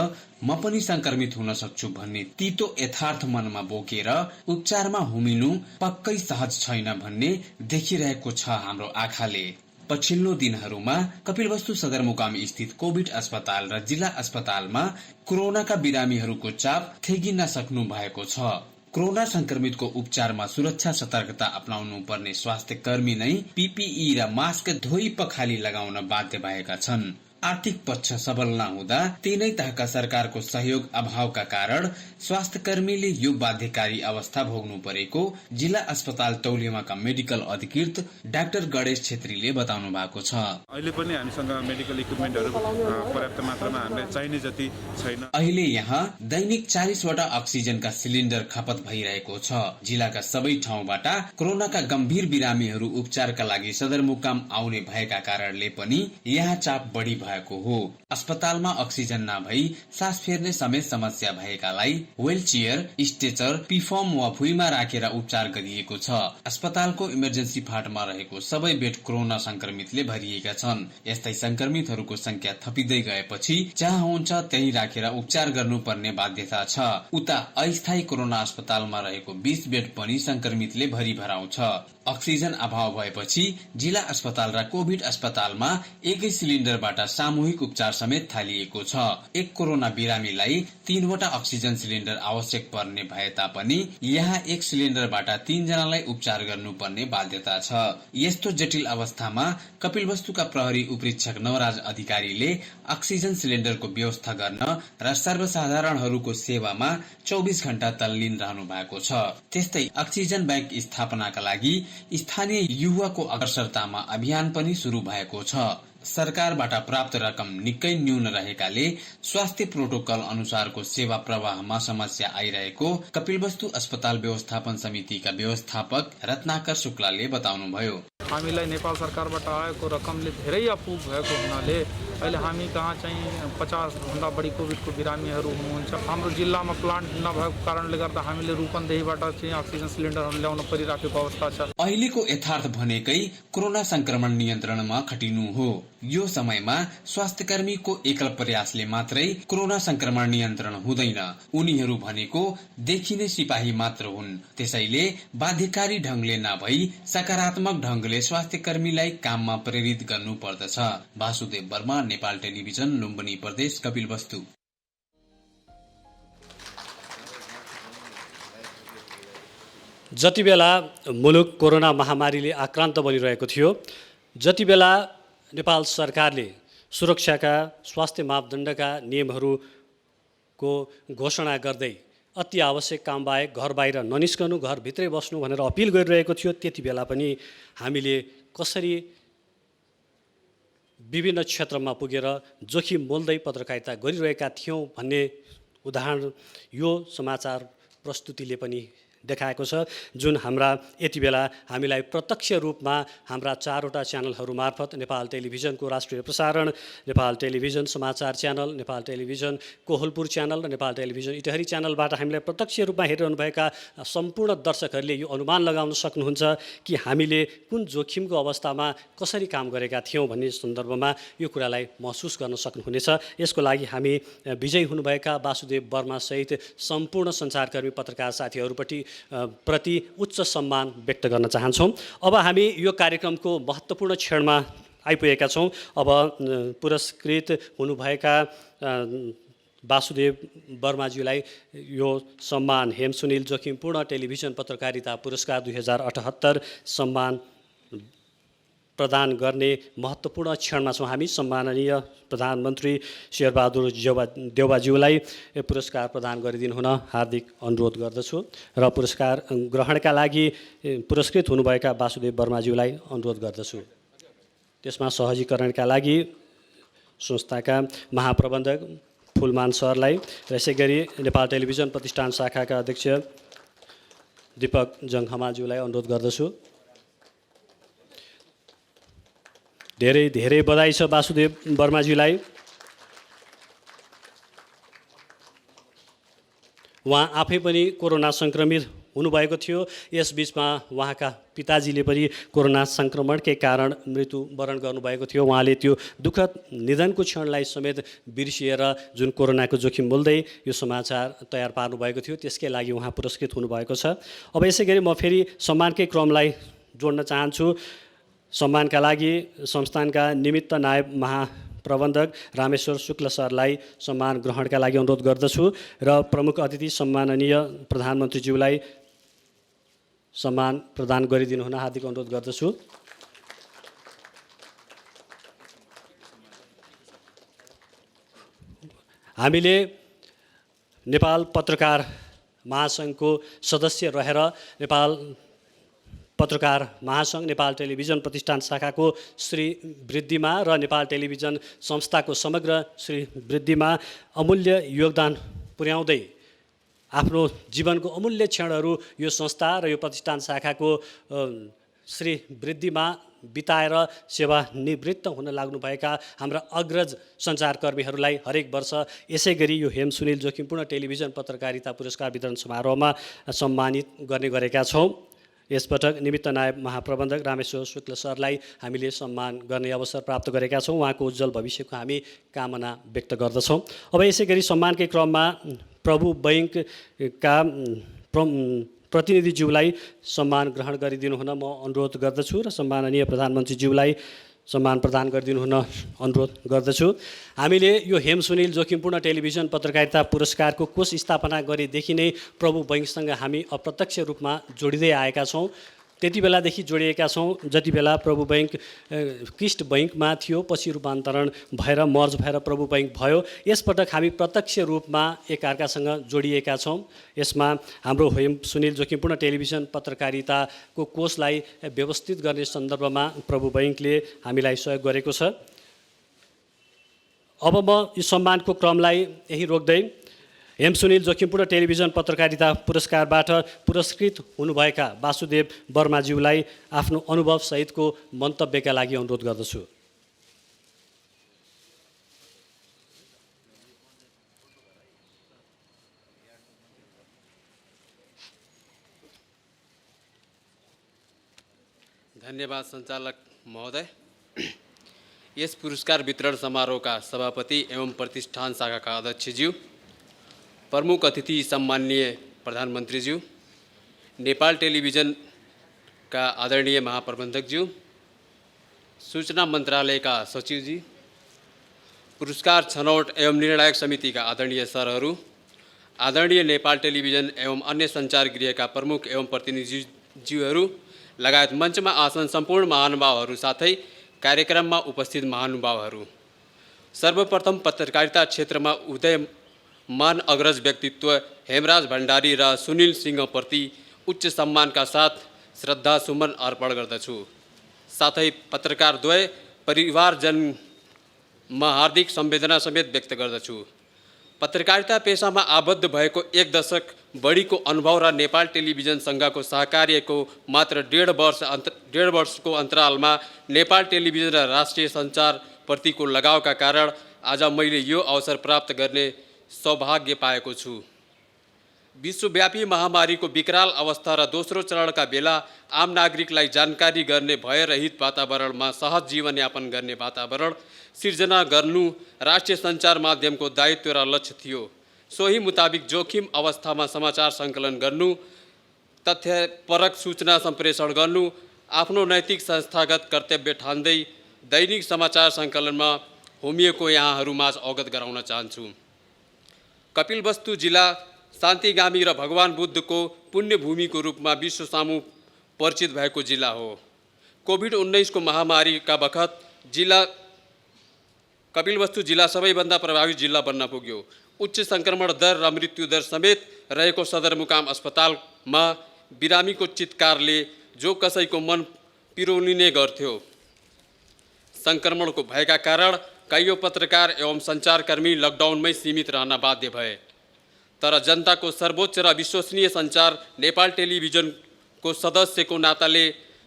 म पनि संक्रमित हुन सक्छु भन्ने तीतो यथार्थ मनमा बोकेर उपचारमा हुमिनु पक्कै सहज छैन भन्ने देखिरहेको छ हाम्रो आँखाले। पछिल्लो दिनहरूमा कपिलवस्तु सदरमुकाम स्थित कोभिड अस्पताल र जिल्ला अस्पतालमा कोरोनाका बिरामीहरूको चाप थेगिन सक्नु भएको छ। कोरोना संक्रमितको उपचारमा सुरक्षा सतर्कता अपनाउनु पर्ने स्वास्थ्य कर्मी नै पीपीई र मास्क धोई पखाली लगाउन बाध्य भएका छन्। आर्थिक पक्ष सबल नहुँदा तीनै तहका सरकारको सहयोग अभावका कारण स्वास्थ्य कर्मीले यो बाध्यकारी अवस्था भोग्नु परेको जिल्ला अस्पताल तौलियामाका मेडिकल अधिकृत डाक्टर गणेश छेत्रीले बताउनु भएको छ। अहिले पनि हामीसँग मेडिकल इक्विपमेन्टहरू पर्याप्त मात्रामा हामीलाई चाहिने जति छैन। अहिले यहाँ दैनिक 40 वटा अक्सिजनका सिलिन्डर खपत भइरहेको छ। जिल्लाका सबै ठाउँबाट कोरोनाका गम्भीर बिरामीहरू उपचारका लागि सदरमुकाम आउने भएका कारणले पनि यहाँ चाप बढी भएको हो। अस्पतालमा अक्सिजन नभई सास फेर्ने समेत समस्या भएकालाई व्हीलचेयर, स्ट्रेचर, पिफर्म वा भुइँमा राखेर उपचार गरिएको छ। अस्पतालको इमर्जेन्सी फाटमा रहेको सबै बेड कोरोना संक्रमितले भरिएका छन्। यस्तै संक्रमितहरूको संख्या थपिँदै गएपछि जहाँ हुन्छ त्यही राखेर उपचार गर्नुपर्ने बाध्यता छ। उता अस्थायी कोरोना अस्पतालमा रहेको 20 बेड पनि संक्रमितले भरि भराउँछ। अक्सिजन अभाव भएपछि जिल्ला अस्पताल र कोभिड अस्पतालमा एकै सिलिन्डरबाट सामूहिक उपचार समेत थालिएको छ। एक कोरोना बिरामीलाई 3वटा अक्सिजन सिलिन्डर आवश्यक पर्ने भए तापनि यहाँ एक सिलिन्डरबाट 3 जनालाई उपचार गर्नुपर्ने बाध्यता छ। यस्तो जटिल अवस्थामा कपिलवस्तुका प्रहरी उपरीक्षक नवराज अधिकारीले अक्सिजन सिलिन्डरको व्यवस्था गर्न र सर्वसाधारणहरूको सेवामा 24 घण्टा तल्लीन रहनु भएको छ। त्यस्तै अक्सिजन बैंक स्थापनाका लागि स्थानीय युवाको अग्रसरतामा अभियान पनि शुरू भएको छ। सरकारबाट प्राप्त रकम निकै न्यून रहेकाले स्वास्थ्य प्रोटोकल अनुसारको सेवा प्रवाहमा समस्या आइरहेको कपिलवस्तु अस्पताल व्यवस्थापन समितिका व्यवस्थापक रत्नाकर शुक्लाले बताउनुभयो। हामीलाई नेपाल सरकारबाट आएको रकमले धेरै अपुग भएको हुनाले अहिले हामी कहाँ चाहिँ 50 भन्दा बढी कोभिडको बिरामीहरू हुनुहुन्छ। हाम्रो जिल्लामा प्लान्ट नभएको कारणले गर्दा हामीले रूपन्देहीबाट चाहिँ अक्सिजन सिलिन्डरहरू ल्याउन परिराखेको अवस्था छ। अहिलेको यथार्थ भनेकै कोरोना संक्रमण नियन्त्रणमा खटिनु हो। यो समयमा स्वास्थ्यकर्मीको एकल प्रयासले मात्रै कोरोना संक्रमण नियन्त्रण हुँदैन। उनीहरू भनेको देखिने सिपाही मात्र हुन्। त्यसैले बाध्यकारी ढंगले नभई सकारात्मक ढंगले स्वास्थ्यकर्मीलाई काममा प्रेरित गर्नु पर्दछ। वासुदेव वर्मा, नेपाल टेलिभिजन, लुम्बिनी प्रदेश, कपिलवस्तु। जति बेला मुलुक कोरोना महामारीले आक्रान्त बनिरहेको थियो, जति बेला नेपाल सरकारले सुरक्षाका स्वास्थ्य मापदण्डका नियमहरूको घोषणा गर्दै अति आवश्यक काम बाहेक घर बाहिर ननिस्कनु, घरभित्रै बस्नु भनेर अपिल गरिरहेको थियो, त्यति बेला पनि हामीले कसरी विभिन्न क्षेत्रमा पुगेर जोखिम मोल्दै पत्रकारिता गरिरहेका थियौँ भन्ने उदाहरण यो समाचार प्रस्तुतिले पनि देखाएको छ। जुन हाम्रा यति बेला हामीलाई प्रत्यक्ष रूपमा हाम्रा 4वटा च्यानलहरू मार्फत नेपाल टेलिभिजनको राष्ट्रिय प्रसारण, नेपाल टेलिभिजन समाचार channel, Nepal television Kohalpur channel र नेपाल टेलिभिजन इटहरी च्यानलबाट हामीलाई प्रत्यक्ष रूपमा हेरिरहनुभएका सम्पूर्ण दर्शकहरूले यो अनुमान लगाउन सक्नुहुन्छ कि हामीले कुन जोखिमको अवस्थामा कसरी काम गरेका थियौँ भन्ने सन्दर्भमा यो कुरालाई महसुस गर्न सक्नुहुनेछ। यसको लागि हामी विजयी हुनुभएका वासुदेव वर्मासहित सम्पूर्ण सञ्चारकर्मी पत्रकार साथीहरूप्रति उच्च सम्मान व्यक्त गर्न चाहन्छौँ। अब हामी यो कार्यक्रमको महत्त्वपूर्ण क्षणमा आइपुगेका छौँ। अब पुरस्कृत हुनुभएका वासुदेव वर्माज्यूलाई यो सम्मान हेमसुनिल जोखिमपूर्ण टेलिभिजन पत्रकारिता पुरस्कार 2078 सम्मान प्रदान गर्ने महत्त्वपूर्ण क्षणमा छौँ हामी। सम्माननीय प्रधानमन्त्री शेरबहादुर देउवाज्यूलाई पुरस्कार प्रदान गरिदिनु हुन हार्दिक अनुरोध गर्दछु र पुरस्कार ग्रहणका लागि पुरस्कृत हुनुभएका वासुदेव वर्माज्यूलाई अनुरोध गर्दछु। त्यसमा सहजीकरणका लागि संस्थाका महाप्रबन्धक फुलमान सरलाई र यसै गरी नेपाल टेलिभिजन प्रतिष्ठान शाखाका अध्यक्ष दीपक जङ्घमाज्यूलाई अनुरोध गर्दछु। धेरै धेरै बधाई छ वासुदेव वर्माज्यूलाई। उहाँ आफै पनि कोरोना सङ्क्रमित हुनुभएको थियो। यसबीचमा उहाँका पिताजीले पनि कोरोना सङ्क्रमणकै कारण मृत्युवरण गर्नुभएको थियो। उहाँले त्यो दुःखद निधनको क्षणलाई समेत बिर्सिएर जुन कोरोनाको जोखिम बोल्दै यो समाचार तयार पार्नुभएको थियो, त्यसकै लागि उहाँ पुरस्कृत हुनुभएको छ। अब यसै गरी म फेरि सम्मानकै क्रमलाई जोड्न चाहन्छु। सम्मानका लागि संस्थानका निमित्त नायब महाप्रबन्धक रामेश्वर शुक्ल सरलाई सम्मान ग्रहणका लागि अनुरोध गर्दछु र प्रमुख अतिथि सम्माननीय प्रधानमन्त्रीज्यूलाई सम्मान प्रदान गरिदिनु हुन हार्दिक अनुरोध गर्दछु। हामीले नेपाल पत्रकार महासङ्घको सदस्य रहेर नेपाल पत्रकार महासङ्घ, नेपाल टेलिभिजन प्रतिष्ठान शाखाको श्री वृद्धिमा र नेपाल टेलिभिजन संस्थाको समग्र श्री वृद्धिमा अमूल्य योगदान पुर्याउँदै आफ्नो जीवनको अमूल्य क्षणहरू यो संस्था र यो प्रतिष्ठान शाखाको श्री वृद्धिमा बिताएर सेवानिवृत्त हुन लाग्नुभएका हाम्रा अग्रज सञ्चारकर्मीहरूलाई हरेक वर्ष यसै गरी यो हेम सुनिल जोखिमपूर्ण टेलिभिजन पत्रकारिता पुरस्कार वितरण समारोहमा सम्मानित गर्ने गरेका छौँ। यसपटक निमित्त नायब महाप्रबन्धक रामेश्वर शुक्ल सरलाई हामीले सम्मान गर्ने अवसर प्राप्त गरेका छौँ। उहाँको उज्जवल भविष्यको हामी कामना व्यक्त गर्दछौँ। अब यसै गरी सम्मानकै क्रममा प्रभु बैङ्कका प्रतिनिधिज्यूलाई सम्मान ग्रहण गरिदिनु हुन म अनुरोध गर्दछु र सम्माननीय प्रधानमन्त्रीज्यूलाई सम्मान प्रदान गरिदिनु हुन अनुरोध गर्दछु। हामीले यो हेम सुनिल जोखिमपूर्ण टेलिभिजन पत्रकारिता पुरस्कारको कोष स्थापना गरेदेखि नै प्रभु बैङ्कसँग हामी अप्रत्यक्ष रूपमा जोडिँदै आएका छौँ। त्यति बेलादेखि जोडिएका छौँ जति बेला प्रभु बैङ्क किस्ट बैङ्कमा थियो, पछि रूपान्तरण भएर मर्ज भएर प्रभु बैङ्क भयो। यसपटक हामी प्रत्यक्ष रूपमा एकअर्कासँग जोडिएका छौँ। यसमा हाम्रो हेम सुनिल जोखिमपूर्ण टेलिभिजन पत्रकारिताको कोषलाई व्यवस्थित गर्ने सन्दर्भमा प्रभु बैङ्कले हामीलाई सहयोग गरेको छ। अब म यो सम्मानको क्रमलाई यही रोक्दै हेम सुनिल जोखिमपूर्ण टेलिभिजन पत्रकारिता पुरस्कारबाट पुरस्कृत हुनुभएका वासुदेव वर्माज्यूलाई आफ्नो अनुभवसहितको मन्तव्यका लागि अनुरोध गर्दछु। धन्यवाद सञ्चालक महोदय। यस पुरस्कार वितरण समारोहका सभापति एवं प्रतिष्ठान शाखाका अध्यक्षज्यू, प्रमुख अतिथि सम्माननीय प्रधानमन्त्रीज्यू, नेपाल टेलिभिजनका आदरणीय महाप्रबन्धकज्यू, सूचना मन्त्रालयका सचिवजी, पुरस्कार छनौट एवं निर्णायक समितिका आदरणीय सरहरू, आदरणीय नेपाल टेलिभिजन एवं अन्य सञ्चार गृहका प्रमुख एवं प्रतिनिधिज्यूहरू लगायत मञ्चमा आसन सम्पूर्ण महानुभावहरू साथै कार्यक्रममा उपस्थित महानुभावहरू, सर्वप्रथम पत्रकारिता क्षेत्रमा उदयमान अग्रज व्यक्तित्व हेमराज भण्डारी र सुनिल सिंहप्रति उच्च सम्मानका साथ श्रद्धा सुमन अर्पण गर्दछु। साथै पत्रकारद्वय परिवारजनमा हार्दिक संवेदना समेत व्यक्त गर्दछु। पत्रकारिता पेसामा आबद्ध भएको 1 दशक बढीको अनुभव र नेपाल टेलिभिजन सङ्घको सहकार्यको मात्र 1.5 वर्षको अन्तरालमा नेपाल टेलिभिजन र राष्ट्रिय सञ्चारप्रतिको लगावका कारण आज मैले यो अवसर प्राप्त गर्ने सौभाग्य पाएको छु। विश्वव्यापी महामारीको विकराल अवस्था र दोस्रो चरणका बेला आम नागरिकलाई जानकारी गर्ने भयरहित वातावरणमा सहज जीवनयापन गर्ने वातावरण सिर्जना गर्नु राष्ट्रिय सञ्चार माध्यमको दायित्व र लक्ष्य थियो। सोही मुताबिक जोखिम अवस्थामा समाचार सङ्कलन गर्नु, तथ्यपरक सूचना सम्प्रेषण गर्नु आफ्नो नैतिक संस्थागत कर्तव्य ठान्दै दैनिक समाचार सङ्कलनमा होमिएको यहाँहरूमाझ अवगत गराउन चाहन्छु। कपिलवस्तु जिल्ला शान्तिगामी र भगवान बुद्धको पुण्यभूमिको रूपमा विश्व सामु परिचित भएको जिल्ला हो। कोभिड-19 को महामारीका बखत कपिलवस्तु जिल्ला सबैभन्दा प्रभावित जिल्ला बन्न पुग्यो। उच्च सङ्क्रमण दर र मृत्युदर समेत रहेको सदरमुकाम अस्पतालमा बिरामीको चित्कारले जो कसैको मन पिरोलिने गर्थ्यो। सङ्क्रमणको भयका कारण कयौँ पत्रकार एवं सञ्चारकर्मी लकडाउनमै सीमित रहन बाध्य भए। तर जनताको सर्वोच्च र विश्वसनीय सञ्चार नेपाल टेलिभिजनको सदस्यको नाताले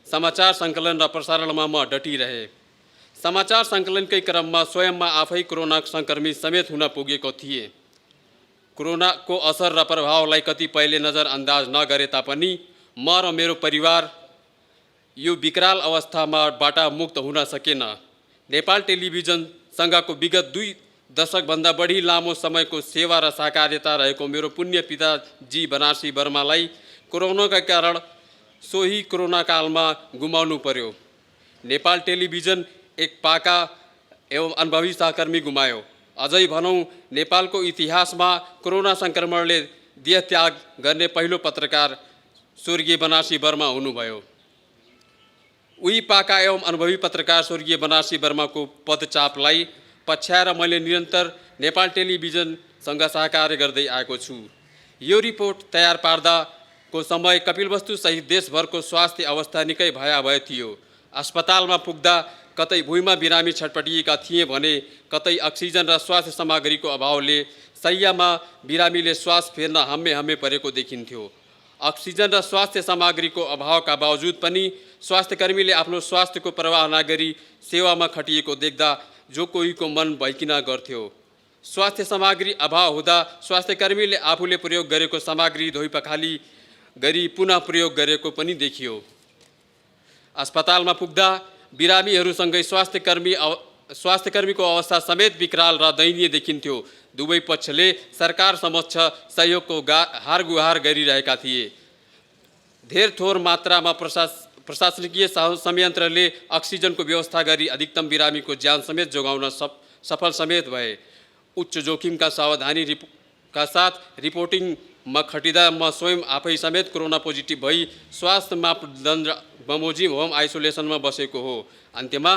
समाचार सङ्कलन र प्रसारणमा म डटिरहे। समाचार सङ्कलनकै क्रममा स्वयंमा आफै कोरोना सङ्क्रमित समेत हुन पुगेको थिए। कोरोनाको असर र प्रभावलाई कतिपयले नजरअन्दाज नगरे तापनि म र मेरो परिवार यो विकराल अवस्थाबाट मुक्त हुन सकेन। नेपाल टेलिभिजन सङ्घको विगत 2 दशकभन्दा बढी लामो समयको सेवा र सहकार्यता रहेको मेरो पुण्य पिताजी बनारसी वर्मालाई कोरोनाका कारण सोही कोरोना कालमा गुमाउनु पर्यो। नेपाल टेलिभिजन एक पाका एवं अनुभवी सहकर्मी गुमायो। अझै भनौँ नेपालको इतिहासमा कोरोना सङ्क्रमणले देहत्याग गर्ने पहिलो पत्रकार स्वर्गीय बनारसी वर्मा हुनुभयो। उही पाका एवं अनुभवी पत्रकार स्वर्गीय बनारसी वर्माको पदचापलाई पछ्याएर मैले निरन्तर नेपाल टेलिभिजनसँग सहकार्य गर्दै आएको छु। यो रिपोर्ट तयार पार्दाको समय कपिलवस्तु सहित देशभरको स्वास्थ्य अवस्था निकै भयावह थियो। अस्पतालमा पुग्दा कतै भुइँमा बिरामी छटपटिएका थिए भने कतै अक्सिजन र स्वास्थ्य सामग्रीको अभावले शैय्यामा बिरामीले श्वास फेर्न हम्मे परेको देखिन्थ्यो। अक्सिजन र स्वास्थ्य सामग्रीको अभावका बावजुद पनि स्वास्थ्यकर्मीले आफ्नो स्वास्थ्यको परवाह नगरी सेवामा खटिएको देख्दा जो कोहीको मन भइकिन गर्थ्यो। स्वास्थ्य सामग्री अभाव हुँदा स्वास्थ्यकर्मीले आफूले प्रयोग गरेको सामग्री धोइपखाली गरी पुनः प्रयोग गरेको पनि देखियो। अस्पतालमा पुग्दा बिरामीहरूसँगै स्वास्थ्यकर्मीको अवस्था समेत विकराल र दयनीय देखिन्थ्यो। दुवै पक्षले सरकार समक्ष सहयोगको हारगुहार गरिरहेका थिए। धेर थोर मात्रामा प्रशासनिकीय संयन्त्रले अक्सिजनको व्यवस्था गरी अधिकतम बिरामीको ज्यान समेत जोगाउन सफल समेत भए। उच्च जोखिमका सावधानीका साथ रिपोर्टिङमा खटिँदा म स्वयं आफै समेत कोरोना पोजिटिभ भई स्वास्थ्य मापदण्ड बमोजिम होम आइसोलेसनमा बसेको हो। अन्त्यमा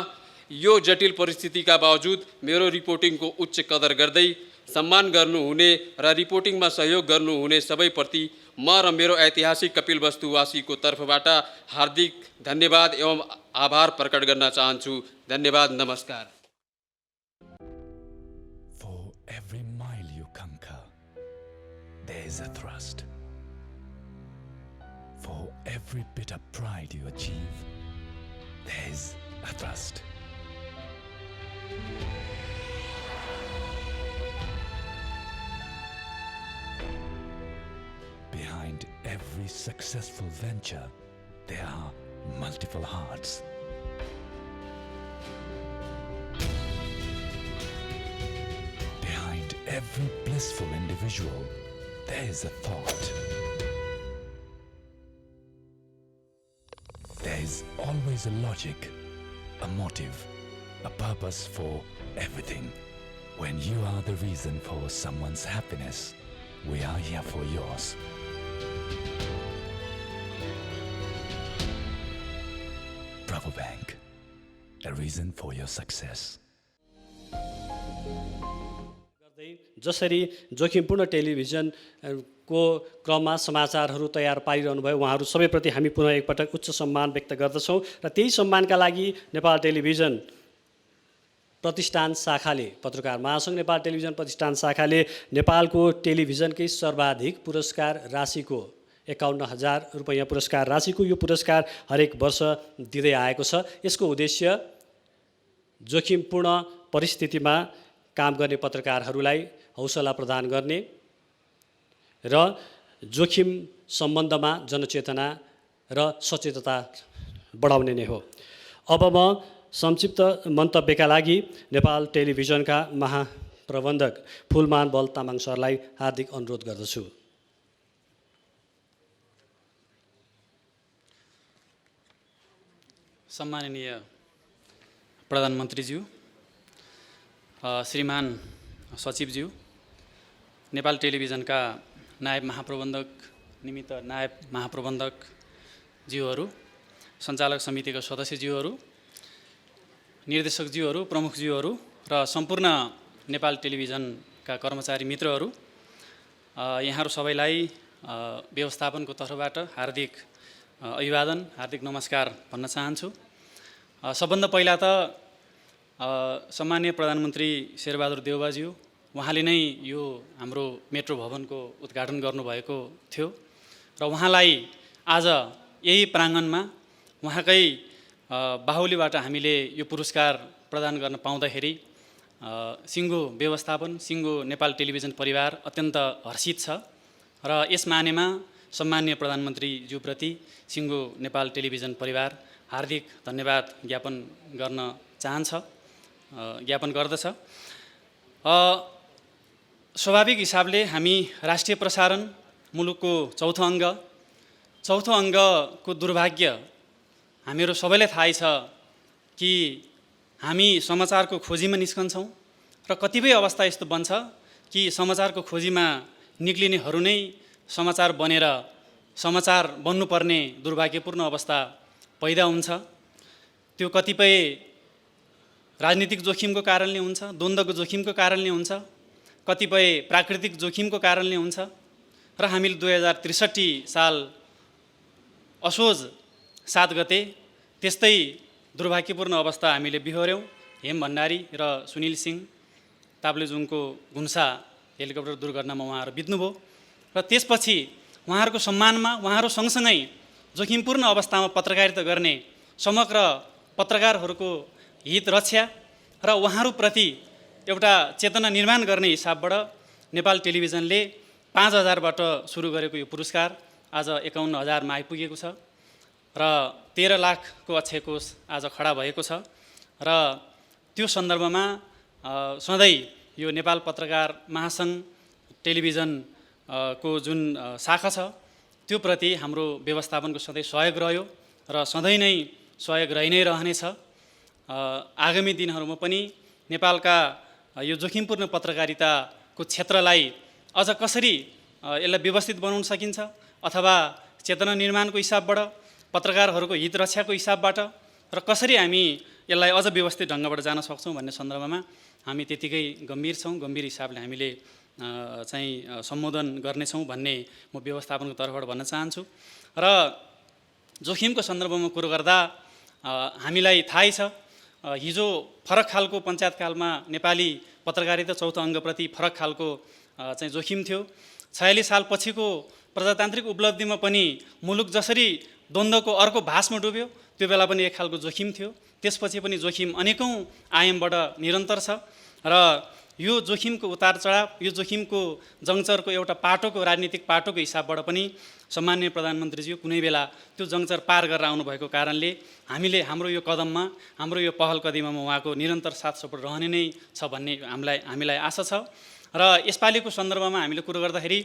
यो जटिल परिस्थितिका बावजुद मेरो रिपोर्टिङको उच्च कदर गर्दै सम्मान गर्नुहुने र रिपोर्टिङमा सहयोग गर्नुहुने सबैप्रति म र मेरो ऐतिहासिक कपिलवस्तुवासीको तर्फबाट हार्दिक धन्यवाद एवं आभार प्रकट गर्न चाहन्छु। धन्यवाद, नमस्कार। For every mile you conquer, there is a thrust. For every bit of pride you achieve, there is a thrust. Behind every successful venture, there are multiple hearts. Behind every blissful individual, there is a thought. There is always a logic, a motive, a purpose for everything. When you are the reason for someone's happiness, we are here for yours. Bravo Bank, a reason for your success. जसरी जोखिमपूर्ण टेलिभिजनको क्रममा समाचारहरू तयार पारिरहनु भयो, उहाँहरू सबैप्रति हामी पुनः एकपटक उच्च सम्मान व्यक्त गर्दछौँ र त्यही सम्मानका लागि नेपाल टेलिभिजन प्रतिष्ठान शाखाले, पत्रकार महासङ्घ नेपाल टेलिभिजन प्रतिष्ठान शाखाले नेपालको टेलिभिजनकै सर्वाधिक पुरस्कार राशिको 51,000 रुपैयाँ पुरस्कार राशिको यो पुरस्कार हरेक वर्ष दिँदै आएको छ। यसको उद्देश्य जोखिमपूर्ण परिस्थितिमा काम गर्ने पत्रकारहरूलाई हौसला प्रदान गर्ने र जोखिम सम्बन्धमा जनचेतना र सचेतता बढाउने नै हो। अब म संक्षिप्त मन्तव्यका लागि नेपाल टेलिभिजनका महाप्रबन्धक फुलमान बल तामाङ सरलाई हार्दिक अनुरोध गर्दछु। सम्माननीय प्रधानमन्त्रीज्यू, श्रीमान सचिवज्यू, नेपाल टेलिभिजनका नायब महाप्रबन्धक निमित्त नायब महाप्रबन्धक ज्यूहरू, सञ्चालक समितिका सदस्यज्यूहरू, निर्देशकज्यूहरू, प्रमुखज्यूहरू र सम्पूर्ण नेपाल टेलिभिजनका कर्मचारी मित्रहरू, यहाँहरू सबैलाई व्यवस्थापनको तर्फबाट हार्दिक अभिवादन, हार्दिक नमस्कार भन्न चाहन्छु। सबभन्दा पहिला त सम्माननीय प्रधानमन्त्री शेरबहादुर देउवाज्यू, उहाँले नै यो हाम्रो मेट्रो भवनको उद्घाटन गर्नुभएको थियो र उहाँलाई आज यही प्राङ्गणमा उहाँकै बाहुलीबाट हामीले यो पुरस्कार प्रदान गर्न पाउँदाखेरि सिङ्गो व्यवस्थापन, सिङ्गो नेपाल टेलिभिजन परिवार अत्यन्त हर्षित छ र यस मानेमा सम्माननीय प्रधानमन्त्रीज्यूप्रति सिङ्गो नेपाल टेलिभिजन परिवार हार्दिक धन्यवाद ज्ञापन गर्न चाहन्छ, ज्ञापन गर्दछ। स्वाभाविक हिसाबले हामी राष्ट्रिय प्रसारण मुलुकको चौथो अङ्गको दुर्भाग्य हामीहरू सबैलाई थाहै छ कि हामी समाचारको खोजीमा निस्कन्छौँ र कतिपय अवस्था यस्तो बन्छ कि समाचारको खोजीमा निक्लिनेहरू नै समाचार बनेर समाचार बन्नुपर्ने दुर्भाग्यपूर्ण अवस्था पैदा हुन्छ। त्यो कतिपय राजनीतिक जोखिमको कारणले हुन्छ, द्वन्द्वको जोखिमको कारणले हुन्छ, कतिपय प्राकृतिक जोखिमको कारणले हुन्छ र हामीले 2063 साल असोज 7 गते त्यस्तै दुर्भाग्यपूर्ण अवस्था हामीले बिहोर्यौँ। हेम भण्डारी र सुनिल सिंह ताप्लेजुङको घुन्सा हेलिकप्टर दुर्घटनामा उहाँहरू बित्नुभयो र त्यसपछि उहाँहरूको सम्मानमा उहाँहरू सँगसँगै जोखिमपूर्ण अवस्थामा पत्रकारिता गर्ने समग्र पत्रकारहरूको हित रक्षा र उहाँहरूप्रति एउटा चेतना निर्माण गर्ने हिसाबबाट नेपाल टेलिभिजनले 5,000बाट सुरु गरेको यो पुरस्कार आज 51,000मा आइपुगेको छ र 13 लाखको अक्षय कोष आज खडा भएको छ र त्यो सन्दर्भमा सधैँ यो नेपाल पत्रकार महासङ्घ टेलिभिजन को जुन शाखा छ त्यो प्रति हाम्रो व्यवस्थापनको सधैँ सहयोग रह्यो र सधैँ नै सहयोग रहि नै रहनेछ। आगामी दिनहरूमा पनि नेपालका यो जोखिमपूर्ण पत्रकारिताको क्षेत्रलाई अझ कसरी यसलाई व्यवस्थित बनाउन सकिन्छ अथवा चेतना निर्माणको हिसाबबाट पत्रकारहरूको हित रक्षाको हिसाबबाट र कसरी हामी यसलाई अझ व्यवस्थित ढङ्गबाट जान सक्छौँ भन्ने सन्दर्भमा हामी त्यतिकै गम्भीर छौँ। गम्भीर हिसाबले हामीले चाहिँ सम्बोधन गर्नेछौँ भन्ने म व्यवस्थापनको तर्फबाट भन्न चाहन्छु। र जोखिमको सन्दर्भमा कुरो गर्दा हामीलाई थाहै छ हिजो फरक खालको पञ्चायतकालमा नेपाली पत्रकारिता चौथो अङ्गप्रति फरक खालको चाहिँ जोखिम थियो। 46 साल पछिको प्रजातान्त्रिक उपलब्धिमा पनि मुलुक जसरी द्वन्द्वको अर्को भासमा डुब्यो त्यो बेला पनि एक खालको जोखिम थियो। त्यसपछि पनि जोखिम अनेकौँ आयामबाट निरन्तर छ र यो जोखिमको उतार चढाव यो जोखिमको जङ्चरको एउटा पाटोको राजनीतिक पाटोको हिसाबबाट पनि सम्माननीय प्रधानमन्त्रीज्यू कुनै बेला त्यो जङ्चर पार गरेर आउनुभएको कारणले हामीले हाम्रो यो कदममा हाम्रो यो पहल कदमीमा उहाँको निरन्तर साथ सपोर्ट रहने नै छ भन्ने हामीलाई आशा छ। र यसपालिको सन्दर्भमा हामीले कुरो गर्दाखेरि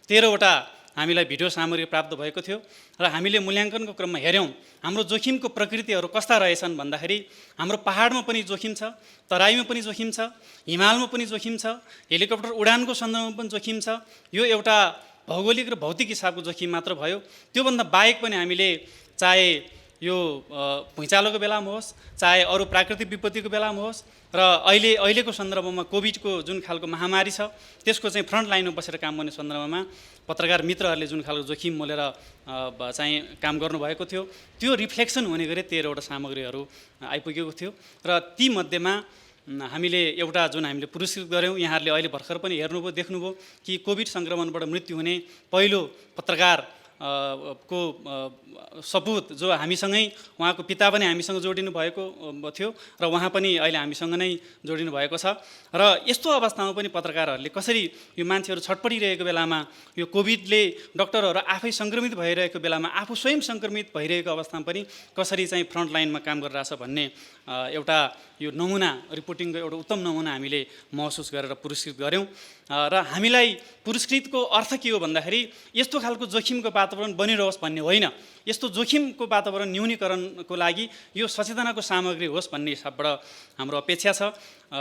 13वटा हामीलाई भिडियो सामग्री प्राप्त भएको थियो र हामीले मूल्याङ्कनको क्रममा हेऱ्यौँ हाम्रो जोखिमको प्रकृतिहरू कस्ता रहेछन् भन्दाखेरि हाम्रो पहाडमा पनि जोखिम छ, तराईमा पनि जोखिम छ, हिमालमा पनि जोखिम छ, हेलिकप्टर उडानको सन्दर्भमा पनि जोखिम छ। यो एउटा भौगोलिक र भौतिक हिसाबको जोखिम मात्र भयो। त्योभन्दा बाहेक पनि हामीले चाहे यो भुइँचालोको बेलामा होस् चाहे अरू प्राकृतिक विपत्तिको बेलामा होस् र अहिलेको सन्दर्भमा कोभिडको जुन खालको महामारी छ त्यसको चाहिँ फ्रन्ट लाइनमा बसेर काम गर्ने सन्दर्भमा पत्रकार मित्रहरूले जुन खालको जोखिम मोलेर चाहिँ काम गर्नुभएको थियो त्यो रिफ्लेक्सन हुने गरी 13वटा सामग्रीहरू आइपुगेको थियो र ती मध्येमा हामीले एउटा जुन हामीले पुरस्कृत गऱ्यौँ यहाँहरूले अहिले भर्खर पनि हेर्नुभयो देख्नुभयो कि कोभिड सङ्क्रमणबाट मृत्यु हुने पहिलो पत्रकार को सपुत जो हामीसँगै उहाँको पिता पनि हामीसँग जोडिनु भएको थियो र उहाँ पनि अहिले हामीसँग नै जोडिनु भएको छ। र यस्तो अवस्थामा पनि पत्रकारहरूले कसरी यो मान्छेहरू छटपटिरहेको बेलामा यो कोभिडले डक्टरहरू आफै सङ्क्रमित भइरहेको बेलामा आफू स्वयं सङ्क्रमित भइरहेको अवस्थामा पनि कसरी चाहिँ फ्रन्ट लाइनमा काम गरिरहेछ भन्ने एउटा यो नमुना रिपोर्टिङको एउटा उत्तम नमुना हामीले महसुस गरेर पुरस्कृत गऱ्यौँ। र हामीलाई पुरस्कृतको अर्थ के हो भन्दाखेरि यस्तो खालको जोखिमको वातावरण बनिरहोस् भन्ने होइन, यस्तो जोखिमको वातावरण न्यूनीकरणको लागि यो सचेतनाको सामग्री होस् भन्ने हिसाबबाट हाम्रो अपेक्षा छ।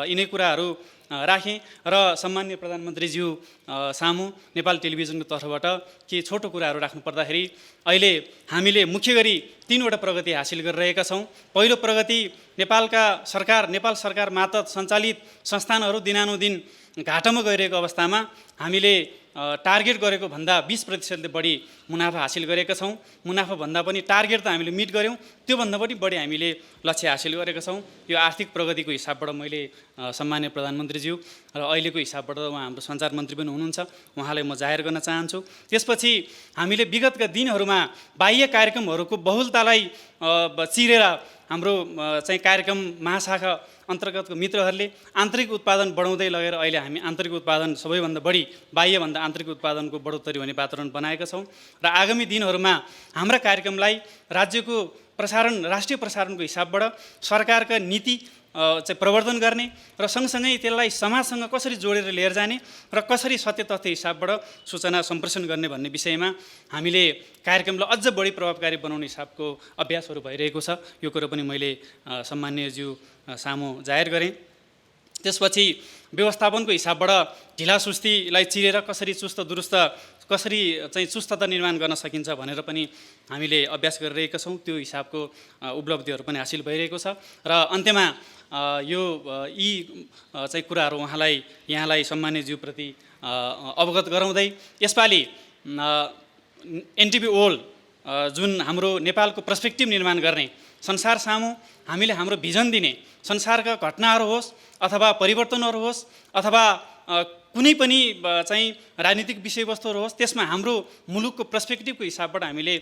यिनै कुराहरू राखेँ र सम्माननीय प्रधानमन्त्रीज्यू सामु नेपाल टेलिभिजनको तर्फबाट के छोटो कुराहरू राख्नु पर्दाखेरि अहिले हामीले मुख्य गरी 3वटा प्रगति हासिल गरिरहेका छौँ। पहिलो प्रगति नेपाल सरकार मातहत सञ्चालित संस्थानहरू दिनानुदिन घाटामा गइरहेको अवस्थामा हामीले टार्गेट गरेको भन्दा 20% बढी मुनाफा हासिल गरेका छौँ। मुनाफा भन्दा पनि टार्गेट त हामीले मिट गऱ्यौँ, त्योभन्दा पनि बढी हामीले लक्ष्य हासिल गरेका छौँ। यो आर्थिक प्रगतिको हिसाबबाट मैले सम्माननीय प्रधानमन्त्रीज्यू र अहिलेको हिसाबबाट उहाँ हाम्रो सञ्चार मन्त्री पनि हुनुहुन्छ, उहाँलाई म जाहेर गर्न चाहन्छु। त्यसपछि हामीले विगतका दिनहरूमा बाह्य कार्यक्रमहरूको बहुलतालाई चिरेर हाम्रो चाहिँ कार्यक्रम महाशाखा अन्तर्गतको मित्रहरूले आन्तरिक उत्पादन बढाउँदै लगेर अहिले हामी आन्तरिक उत्पादन सबैभन्दा बढी बाह्यभन्दा आन्तरिक उत्पादनको बढोत्तरी हुने वातावरण बनाएका छौँ र आगामी दिनहरूमा हाम्रा कार्यक्रमलाई राज्यको राष्ट्रिय प्रसारणको हिसाबबाट सरकारका नीति चाहिँ प्रवर्तन गर्ने र सँगसँगै त्यसलाई समाजसँग कसरी जोडेर लिएर जाने र कसरी सत्य तथ्य हिसाबबाट सूचना सम्प्रेषण गर्ने भन्ने विषयमा हामीले कार्यक्रमलाई अझ बढी प्रभावकारी बनाउने हिसाबको अभ्यासहरू भइरहेको छ। यो कुरो पनि मैले सम्माननीयज्यू सामु जाहेर गरेँ। त्यसपछि व्यवस्थापनको हिसाबबाट ढिलासुस्तीलाई चिरेर कसरी कसरी चाहिँ चुस्तता निर्माण गर्न सकिन्छ भनेर पनि हामीले अभ्यास गरिरहेका छौँ। त्यो हिसाबको उपलब्धिहरू पनि हासिल भइरहेको छ र अन्त्यमा यो यी चाहिँ कुराहरू यहाँलाई सम्मान्यज्यूप्रति अवगत गराउँदै यसपालि एनटिभी वर्ल्ड जुन हाम्रो नेपालको पर्सपेक्टिभ निर्माण गर्ने संसार सामु हामीले हाम्रो भिजन दिने संसारका घटनाहरू होस् अथवा परिवर्तनहरू होस् अथवा कुनै पनि चाहिँ राजनीतिक विषयवस्तुहरू होस् त्यसमा हाम्रो मुलुकको पर्सपेक्टिभको हिसाबबाट हामीले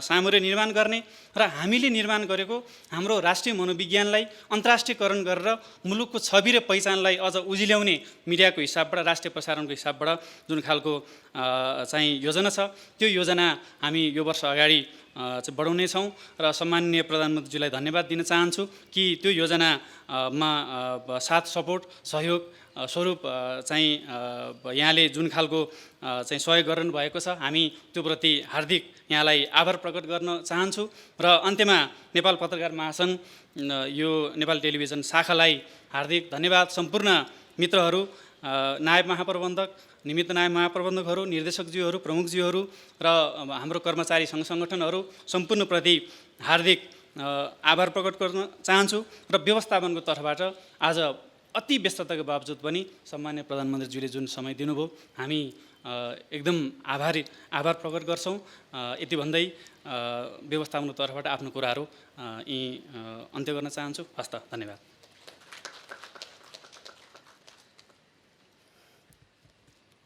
सामग्री निर्माण गर्ने र हामीले निर्माण गरेको हाम्रो राष्ट्रिय मनोविज्ञानलाई अन्तर्राष्ट्रियकरण गरेर मुलुकको छवि र पहिचानलाई अझ उजिल्याउने मिडियाको हिसाबबाट राष्ट्रिय प्रसारणको हिसाबबाट जुन खालको चाहिँ योजना छ त्यो योजना हामी यो वर्ष अगाडि चाहिँ बढाउनेछौँ र सम्माननीय प्रधानमन्त्रीज्यूलाई धन्यवाद दिन चाहन्छु कि त्यो योजनामा साथ सपोर्ट सहयोग स्वरूप चाहिँ यहाँले जुन खालको चाहिँ सहयोग गर्नु भएको छ हामी त्यो प्रति हार्दिक यहाँलाई आभार प्रकट गर्न चाहन्छु र अन्त्यमा नेपाल पत्रकार महासङ्घ यो नेपाल टेलिभिजन शाखालाई हार्दिक धन्यवाद। सम्पूर्ण मित्रहरू, नायब महाप्रबन्धक, निमित्त नायब महाप्रबन्धकहरू, निर्देशकज्यूहरू, प्रमुखज्यूहरू र हाम्रो कर्मचारी सङ्घ सङ्गठनहरू सम्पूर्णप्रति हार्दिक आभार प्रकट गर्न चाहन्छु र व्यवस्थापनको तर्फबाट आज अति व्यस्तताको बावजुद पनि सम्मान्य प्रधानमन्त्रीज्यूले जुन समय दिनुभयो हामी एकदम आभार प्रकट गर्छौँ। यति भन्दै व्यवस्थापनको तर्फबाट आफ्नो कुराहरू यी अन्त्य गर्न चाहन्छु। हस्त, धन्यवाद।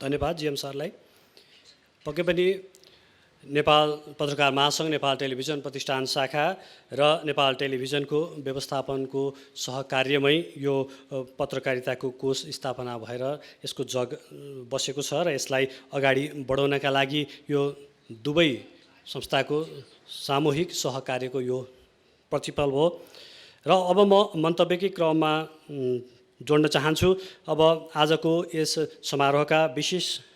धन्यवाद जीएम सरलाई। पक्कै पनि नेपाल पत्रकार महासङ्घ, नेपाल टेलिभिजन प्रतिष्ठान शाखा र नेपाल टेलिभिजनको व्यवस्थापनको सहकार्यमै यो पत्रकारिताको कोष स्थापना भएर यसको जग बसेको छ र यसलाई अगाडि बढाउनका लागि यो दुवै संस्थाको सामूहिक सहकार्यको यो प्रतिफल हो। र अब म मन्तव्यकै क्रममा जोड्न चाहन्छु। अब आजको यस समारोहका विशेष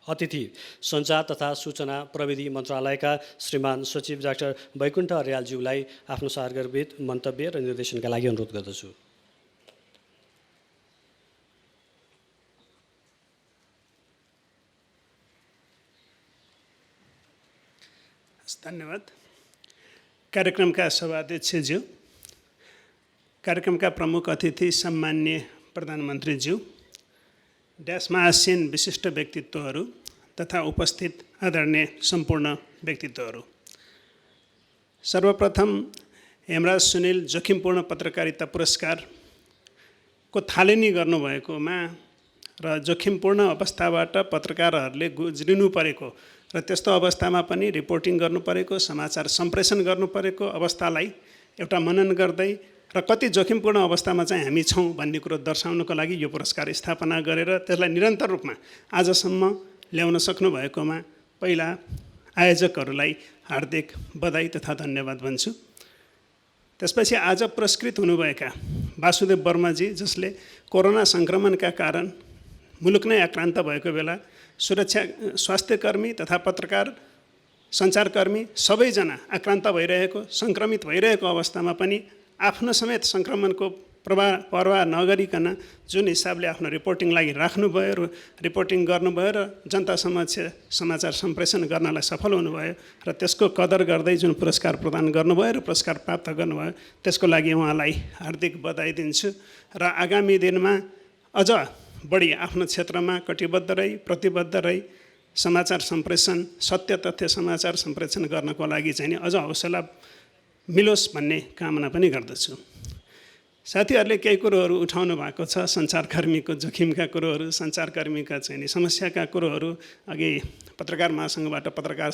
अतिथि सञ्चार तथा सूचना प्रविधि मन्त्रालयका श्रीमान सचिव डाक्टर वैकुण्ठ अर्यालज्यूलाई आफ्नो सारगर्भित मन्तव्य र निर्देशनका लागि अनुरोध गर्दछु। धन्यवाद। कार्यक्रमका सभाध्यक्षज्यू, कार्यक्रमका प्रमुख अतिथि सम्मान्य प्रधानमन्त्रीज्यू, ड्यासमा आसीन विशिष्ट व्यक्तित्वहरू तथा उपस्थित आदरणीय सम्पूर्ण व्यक्तित्वहरू, सर्वप्रथम हेमराज सुनिल जोखिमपूर्ण पत्रकारिता पुरस्कारको थालनी गर्नुभएकोमा र जोखिमपूर्ण अवस्थाबाट पत्रकारहरूले गुज्रिनु परेको र त्यस्तो अवस्थामा पनि रिपोर्टिङ गर्नु परेको, समाचार सम्प्रेषण गर्नु परेको अवस्थालाई एउटा मनन गर्दै र कति जोखिमपूर्ण अवस्थामा चाहिँ हामी छौँ भन्ने कुरो दर्शाउनको लागि यो पुरस्कार स्थापना गरेर त्यसलाई निरन्तर रूपमा आजसम्म ल्याउन सक्नुभएकोमा पहिला आयोजकहरूलाई हार्दिक बधाई तथा धन्यवाद भन्छु। त्यसपछि आज पुरस्कृत हुनुभएका वासुदेव वर्माजी, जसले कोरोना सङ्क्रमणका कारण मुलुक नै आक्रान्त भएको बेला स्वास्थ्यकर्मी तथा पत्रकार सञ्चारकर्मी सबैजना आक्रान्त भइरहेको, सङ्क्रमित भइरहेको अवस्थामा पनि आफ्नो समेत सङ्क्रमणको परवाह नगरिकन जुन हिसाबले आफ्नो रिपोर्टिङ लागि राख्नुभयो र रिपोर्टिङ गर्नुभयो र जनता समक्ष समाचार सम्प्रेषण गर्नलाई सफल हुनुभयो र त्यसको कदर गर्दै जुन पुरस्कार प्रदान गर्नुभयो र पुरस्कार प्राप्त गर्नुभयो त्यसको लागि उहाँलाई हार्दिक बधाई दिन्छु र आगामी दिनमा अझ बढी आफ्नो क्षेत्रमा कटिबद्ध रही, प्रतिबद्ध रही समाचार सम्प्रेषण, सत्य तथ्य समाचार सम्प्रेषण गर्नको लागि चाहिँ अझ हौसला मिलोस् भन्ने कामना पनि गर्दछु। साथीहरूले केही कुरोहरू उठाउनु भएको छ, सञ्चारकर्मीको जोखिमका कुरोहरू, सञ्चारकर्मीका चाहिँ समस्याका कुरोहरू, अघि पत्रकार महासङ्घबाट पत्रकार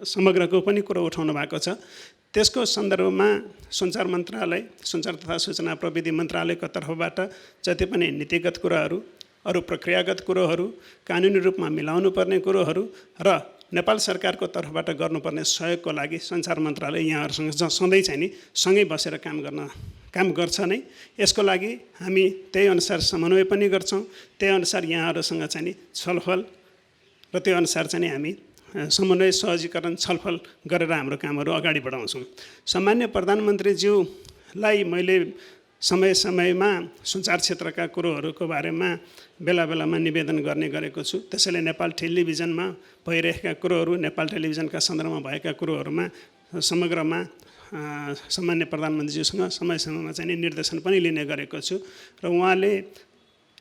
समग्रको पनि कुरो उठाउनु भएको छ। त्यसको सन्दर्भमा सञ्चार मन्त्रालय, सञ्चार तथा सूचना प्रविधि मन्त्रालयको तर्फबाट जति पनि नीतिगत कुराहरू, अरू प्रक्रियागत कुरोहरू, कानुनी रूपमा मिलाउनु पर्ने कुरोहरू र नेपाल सरकारको तर्फबाट गर्नुपर्ने सहयोगको लागि सञ्चार मन्त्रालय यहाँहरूसँग सधैँ चाहिँ नि सँगै बसेर काम गर्छ नै। यसको लागि हामी त्यही अनुसार समन्वय पनि गर्छौँ, त्यही अनुसार यहाँहरूसँग चाहिँ नि छलफल र त्यो अनुसार चाहिँ हामी समन्वय सहजीकरण छलफल गरेर हाम्रो कामहरू अगाडि बढाउँछौँ। सामान्य प्रधानमन्त्रीज्यूलाई मैले समय समयमा सञ्चार क्षेत्रका कुरोहरूको बारेमा बेला बेलामा निवेदन गर्ने गरेको छु। त्यसैले नेपाल टेलिभिजनमा भइरहेका कुरोहरू, नेपाल टेलिभिजनका सन्दर्भमा भएका कुरोहरूमा समग्रमा सामान्य प्रधानमन्त्रीज्यूसँग समय समयमा चाहिँ निर्देशन पनि लिने गरेको छु र उहाँले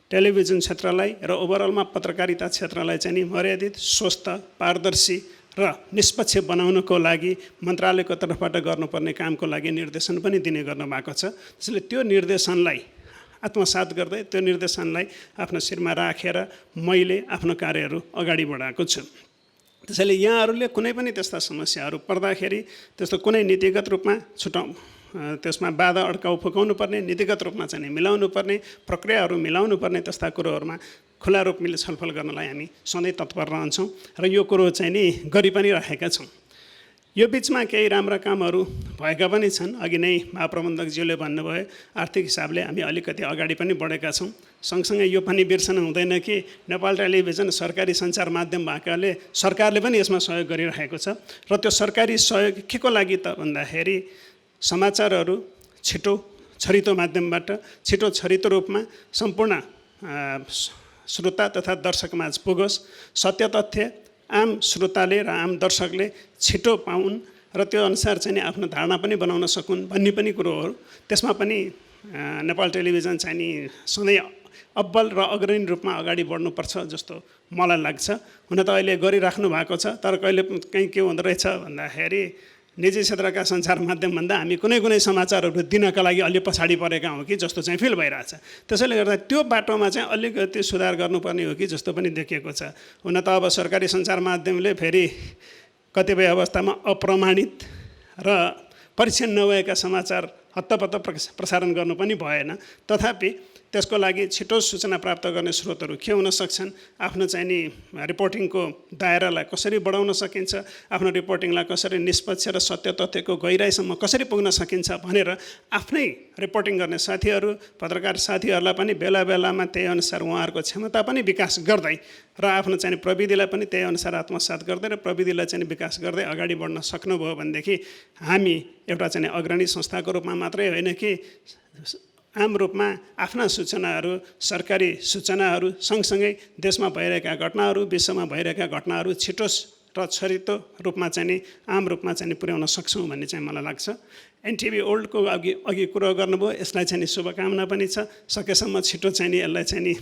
टेलिभिजन क्षेत्रलाई र ओभरअलमा पत्रकारिता क्षेत्रलाई चाहिँ मर्यादित, स्वस्थ, पारदर्शी र निष्पक्ष बनाउनको लागि मन्त्रालयको तर्फबाट गर्नुपर्ने कामको लागि निर्देशन पनि दिने गर्नुभएको छ। त्यसैले त्यो निर्देशनलाई आत्मसात गर्दै त्यो निर्देशनलाई आफ्नो शिरमा राखेर मैले आफ्नो कार्यहरू अगाडि बढाएको छु। त्यसैले यहाँहरूले कुनै पनि त्यस्ता समस्याहरू पर्दाखेरि त्यस्तो कुनै नीतिगत रूपमा त्यसमा बाधा अड्काउ फुकाउनु पर्ने, नीतिगत रूपमा चाहिँ मिलाउनु पर्ने, प्रक्रियाहरू मिलाउनु पर्ने त्यस्ता कुरोहरूमा खुला रूपले छलफल गर्नलाई हामी सधैँ तत्पर रहन्छौँ र यो कुरो चाहिँ नि गरि पनि राखेका छौँ। यो बिचमा केही राम्रा कामहरू भएका पनि छन्। अघि नै महाप्रबन्धकज्यूले भन्नुभयो आर्थिक हिसाबले हामी अलिकति अगाडि पनि बढेका छौँ। सँगसँगै यो पनि बिर्सन हुँदैन कि नेपाल टेलिभिजन सरकारी सञ्चार माध्यम भएकाले सरकारले पनि यसमा सहयोग गरिरहेको छ र त्यो सरकारी सहयोग के को लागि त भन्दाखेरि समाचारहरू छिटो छरितो माध्यमबाट छिटो छरितो रूपमा सम्पूर्ण श्रोता तथा दर्शकमाझ पुगोस्, सत्य तथ्य आम श्रोताले र आम दर्शकले छिटो पाउन् र त्यो अनुसार चाहिँ आफ्नो धारणा पनि बनाउन सकुन् भन्ने पनि कुरोहरू। त्यसमा पनि नेपाल टेलिभिजन चाहिँ नि सधैँ अब्बल र अग्रणी रूपमा अगाडि बढ्नुपर्छ जस्तो मलाई लाग्छ। हुन त अहिले गरिराख्नु भएको छ, तर कहिले कहीँ के हुँदो रहेछ भन्दाखेरि निजी क्षेत्रका सञ्चार माध्यमभन्दा हामी कुनै समाचारहरू दिनका लागि अलि पछाडि परेका हौँ कि जस्तो चाहिँ फिल भइरहेछ। त्यसैले गर्दा त्यो बाटोमा चाहिँ अलिकति सुधार गर्नुपर्ने हो कि जस्तो पनि देखिएको छ। हुन त अब सरकारी सञ्चार माध्यमले फेरि कतिपय अवस्थामा अप्रमाणित र परीक्षण नभएका समाचार हत्तपत्त प्रसारण गर्नु पनि भएन। तथापि त्यसको लागि छिटो सूचना प्राप्त गर्ने स्रोतहरू के हुन सक्छन्, आफ्नो चाहिँ नि रिपोर्टिङको दायरालाई कसरी बढाउन सकिन्छ, आफ्नो रिपोर्टिङलाई कसरी निष्पक्ष र सत्य तथ्यको गहिराइसम्म कसरी पुग्न सकिन्छ भनेर आफ्नै रिपोर्टिङ गर्ने साथीहरू, पत्रकार साथीहरूलाई पनि बेला बेलामा त्यही अनुसार उहाँहरूको क्षमता पनि विकास गर्दै र आफ्नो चाहिँ प्रविधिलाई पनि त्यही अनुसार आत्मसात गर्दै र प्रविधिलाई चाहिँ विकास गर्दै अगाडि बढ्न सक्नुभयो भनेदेखि हामी एउटा चाहिँ अग्रणी संस्थाको रूपमा मात्रै होइन कि आम रूपमा आफ्ना सूचनाहरू, सरकारी सूचनाहरू सँगसँगै देशमा भइरहेका घटनाहरू, विश्वमा भइरहेका घटनाहरू छिटो र छरितो रूपमा चाहिँ आम रूपमा चाहिँ पुर्याउन सक्छौँ भन्ने चाहिँ मलाई लाग्छ। एनटिभी ओल्डको अघि कुरो गर्नुभयो, यसलाई चाहिँ शुभकामना पनि छ। सकेसम्म छिटो चाहिँ यसलाई चाहिँ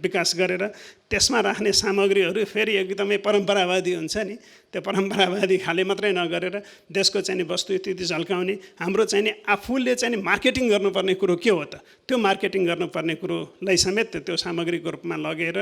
विकास गरेर त्यसमा राख्ने सामग्रीहरू फेरि एकदमै परम्परावादी हुन्छ नि, त्यो परम्परावादी खाले मात्रै नगरेर देशको चाहिँ वस्तुस्थिति झल्काउने, हाम्रो चाहिँ आफूले चाहिँ मार्केटिङ गर्नुपर्ने कुरो के हो त, त्यो मार्केटिङ गर्नुपर्ने कुरोलाई समेत त्यो सामग्रीको रूपमा लगेर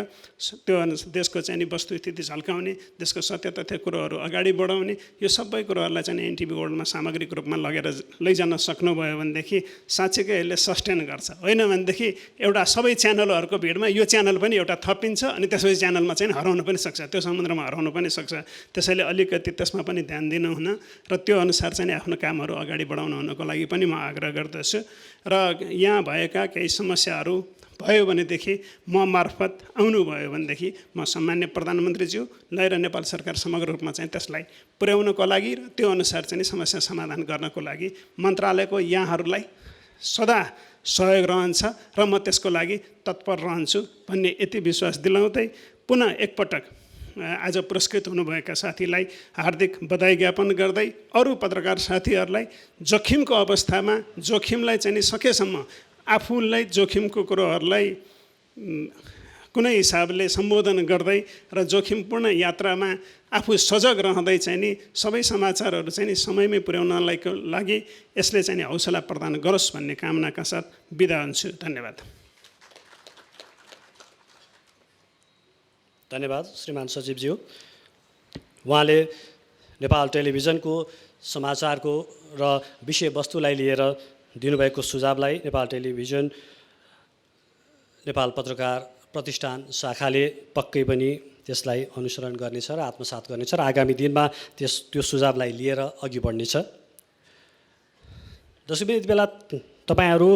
त्यो देशको चाहिँ वस्तुस्थिति झल्काउने, देशको सत्य तथ्य कुरोहरू अगाडि बढाउने, यो सबै कुरोहरूलाई चाहिँ एनटिभी वर्ल्डमा सामग्रीको रूपमा लगेर लैजान सक्नुभयो भनेदेखि साँच्चैकै यसले सस्टेन गर्छ। होइन भनेदेखि एउटा सबै च्यानलहरूको भिडमा यो च्यानल पनि एउटा थपिन्छ अनि त्यसपछि च्यानलमा चाहिँ हराउन पनि सक्छ, त्यो समुद्रमा हराउन पनि सक्छ। त्यसैले अलिकति त्यसमा पनि ध्यान दिनु हुन र त्यो अनुसार चाहिँ आफ्नो कामहरू अगाडि बढाउन हुनको लागि पनि म आग्रह गर्दछु। र यहाँ भएका केही समस्याहरू भयो भनेदेखि म मार्फत आउनुभयो भनेदेखि म सम्मान्य प्रधानमन्त्रीज्यूलाई र नेपाल सरकार समग्र रूपमा चाहिँ त्यसलाई पुर्याउनको लागि र त्यो अनुसार चाहिँ समस्या समाधान गर्नको लागि मन्त्रालयको यहाँहरूलाई सदा सहयोग रहन्छ र म त्यसको लागि तत्पर रहन्छु भन्ने यति विश्वास दिलाउँदै पुनः एकपटक आज पुरस्कृत हुनुभएका साथीलाई हार्दिक बधाई ज्ञापन गर्दै अरू पत्रकार साथीहरूलाई जोखिमको अवस्थामा जोखिमलाई चाहिँ सकेसम्म आफूलाई जोखिमको कुरोहरूलाई कुनै हिसाबले सम्बोधन गर्दै र जोखिमपूर्ण यात्रामा आफू सजग रहँदै चाहिँ नि सबै समाचारहरू चाहिँ नि समयमै पुर्याउनलाई लागि यसले चाहिँ हौसला प्रदान गरोस् भन्ने कामनाका साथ बिदा हुन्छु। धन्यवाद। धन्यवाद श्रीमान सचिवज्यू। उहाँले नेपाल टेलिभिजनको समाचारको र विषयवस्तुलाई लिएर दिनुभएको सुझावलाई नेपाल टेलिभिजन नेपाल पत्रकार प्रतिष्ठान शाखाले पक्कै पनि त्यसलाई अनुसरण गर्नेछ र आत्मसात गर्नेछ र आगामी दिनमा त्यो सुझावलाई लिएर अघि बढ्नेछ। दर्शक यति बेला तपाईँहरू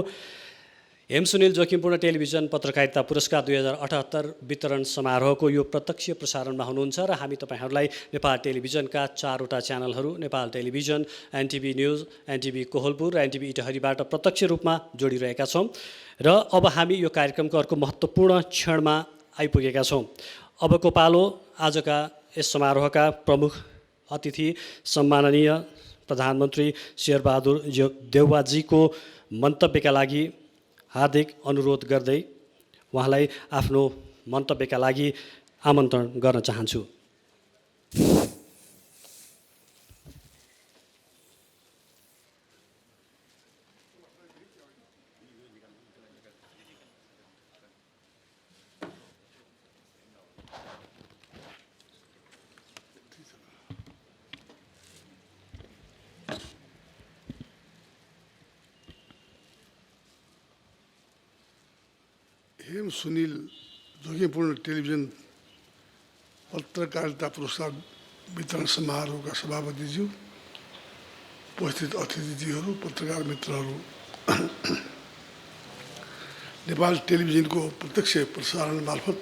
हेमसुनिल जोखिमपूर्ण टेलिभिजन पत्रकारिता पुरस्कार 2078 वितरण समारोहको यो प्रत्यक्ष प्रसारणमा हुनुहुन्छ र हामी तपाईँहरूलाई नेपाल टेलिभिजनका 4वटा च्यानलहरू Nepal television, NTV news, NTV Kohalpur र एनटिभी इटहरीबाट प्रत्यक्ष रूपमा जोडिरहेका छौँ र अब हामी यो कार्यक्रमको अर्को महत्त्वपूर्ण क्षणमा आइपुगेका छौँ। अबको पालो आजका यस समारोहका प्रमुख अतिथि सम्माननीय प्रधानमन्त्री शेरबहादुर देउवाजीको मन्तव्यका लागि हार्दिक अनुरोध गर्दै उहाँलाई आफ्नो मन्तव्यका लागि आमन्त्रण गर्न चाहन्छु। खेम सुनिल जोखिमपूर्ण टेलिभिजन पत्रकारिता पुरस्कार वितरण समारोहका सभापतिज्यू, उपस्थित अतिथिज्यूहरू, पत्रकार मित्रहरू, नेपाल टेलिभिजनको प्रत्यक्ष प्रसारण मार्फत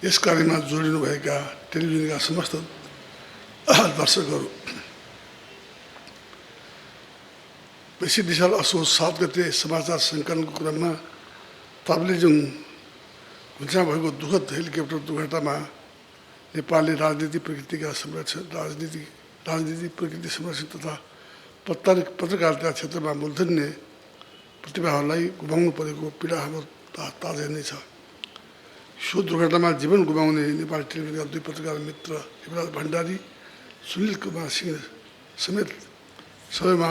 यस कार्यमा जोडिनुभएका टेलिभिजनका समस्त दर्शकहरू, 22 साल असोज 7 गते समाचार सङ्कलनको क्रममा ताप्लेजुङ घुइँचा भएको दुःखद हेलिकप्टर दुर्घटनामा नेपालले राजनीति प्रकृति संरक्षण तथा पत्रकारिता क्षेत्रमा मूर्धन्य प्रतिभाहरूलाई गुमाउनु परेको पीडा हाम्रो ताजा नै छ। सो दुर्घटनामा जीवन गुमाउने नेपाल टेलिभिजनका 2 पत्रकार मित्र युवराज भण्डारी, सुनिल कुमार सिंह समेत सबैमा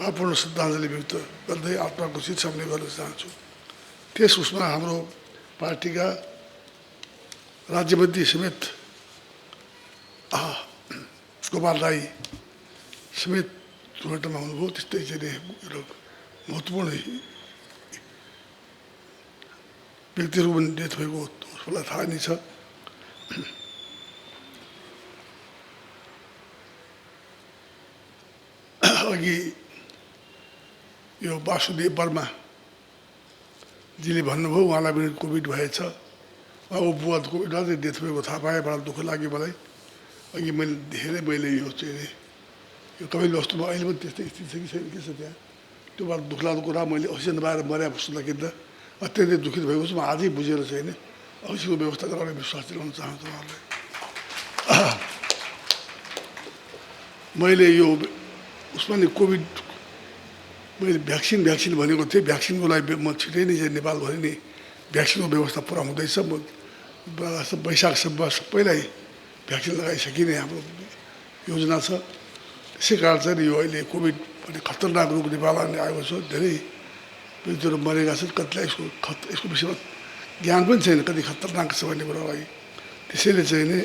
भावपूर्ण श्रद्धाञ्जली व्यक्त गर्दै आत्माको चितसामने गर्न चाहन्छु। त्यस उसमा हाम्रो पार्टीका राज्यमन्त्री समेत गोपाल राई समेत दुर्घटनामा हुनुभयो। त्यस्तै चाहिँ महत्त्वपूर्ण व्यक्तिहरू पनि डेथ भएको उसलाई थाहा नै छ। अघि यो वासुदेव वर्माजीले भन्नुभयो, उहाँलाई पनि कोभिड भएछ, उहाँको बुवा कोभिड भएर डेथ भएको थाहा पाएँ, बडा दुःख लाग्यो मलाई। अघि मैले यो चाहिँ यो तपाईँले वस्तुमा अहिले पनि त्यस्तै स्थिति छ कि छैन, के छ त्यहाँ, त्यो बडा दुःखलाग्दो कुरा। मैले अक्सिजन नपाएर मर्या सुन्दाखेरि त अत्यन्तै दुःखित भएको छु। म आजै बुझेर चाहिँ अक्सिजनको व्यवस्था गराउने विश्वास दिलाउन चाहन्छु उहाँहरूलाई। मैले यो उसमा नि कोभिड मैले भ्याक्सिन भनेको थिएँ। भ्याक्सिनको लागि म छिटै नै चाहिँ नेपालभरि नै भ्याक्सिनको व्यवस्था पुरा हुँदैछ। म वैशाखसम्म सबैलाई भ्याक्सिन लगाइसकिने हाम्रो योजना छ। त्यसै कारण चाहिँ यो अहिले कोभिड पनि खतरनाक रोग नेपालमा आएको छ। धेरै व्यक्तिहरू मरेका छन्, कतिलाई यसको विषयमा ज्ञान पनि छैन कति खतरनाक छ भन्ने कुरालाई। त्यसैले चाहिँ नि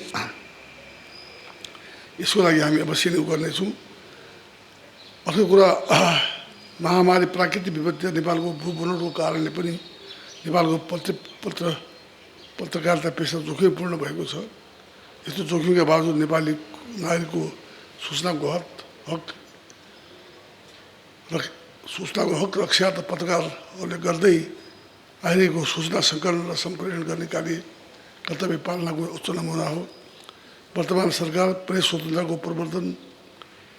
यसको लागि हामी अवश्य नै गर्नेछौँ। अर्को कुरा, महामारी प्राकृतिक विपत्ति नेपालको भूबनोटको कारणले पनि नेपालको पत्रकारिता पेसा जोखिमपूर्ण भएको छ। यस्तो जोखिमका बावजुद नेपाली नागरिकको सूचनाको हक रक्षा त पत्रकारहरूले गर्दै आइरहेको सूचना सङ्कलन र सम्प्रेषण गर्ने कार्य कर्तव्य पालनाको उच्च नमुना हो। वर्तमान सरकार प्रेस स्वतन्त्रताको प्रवर्धन,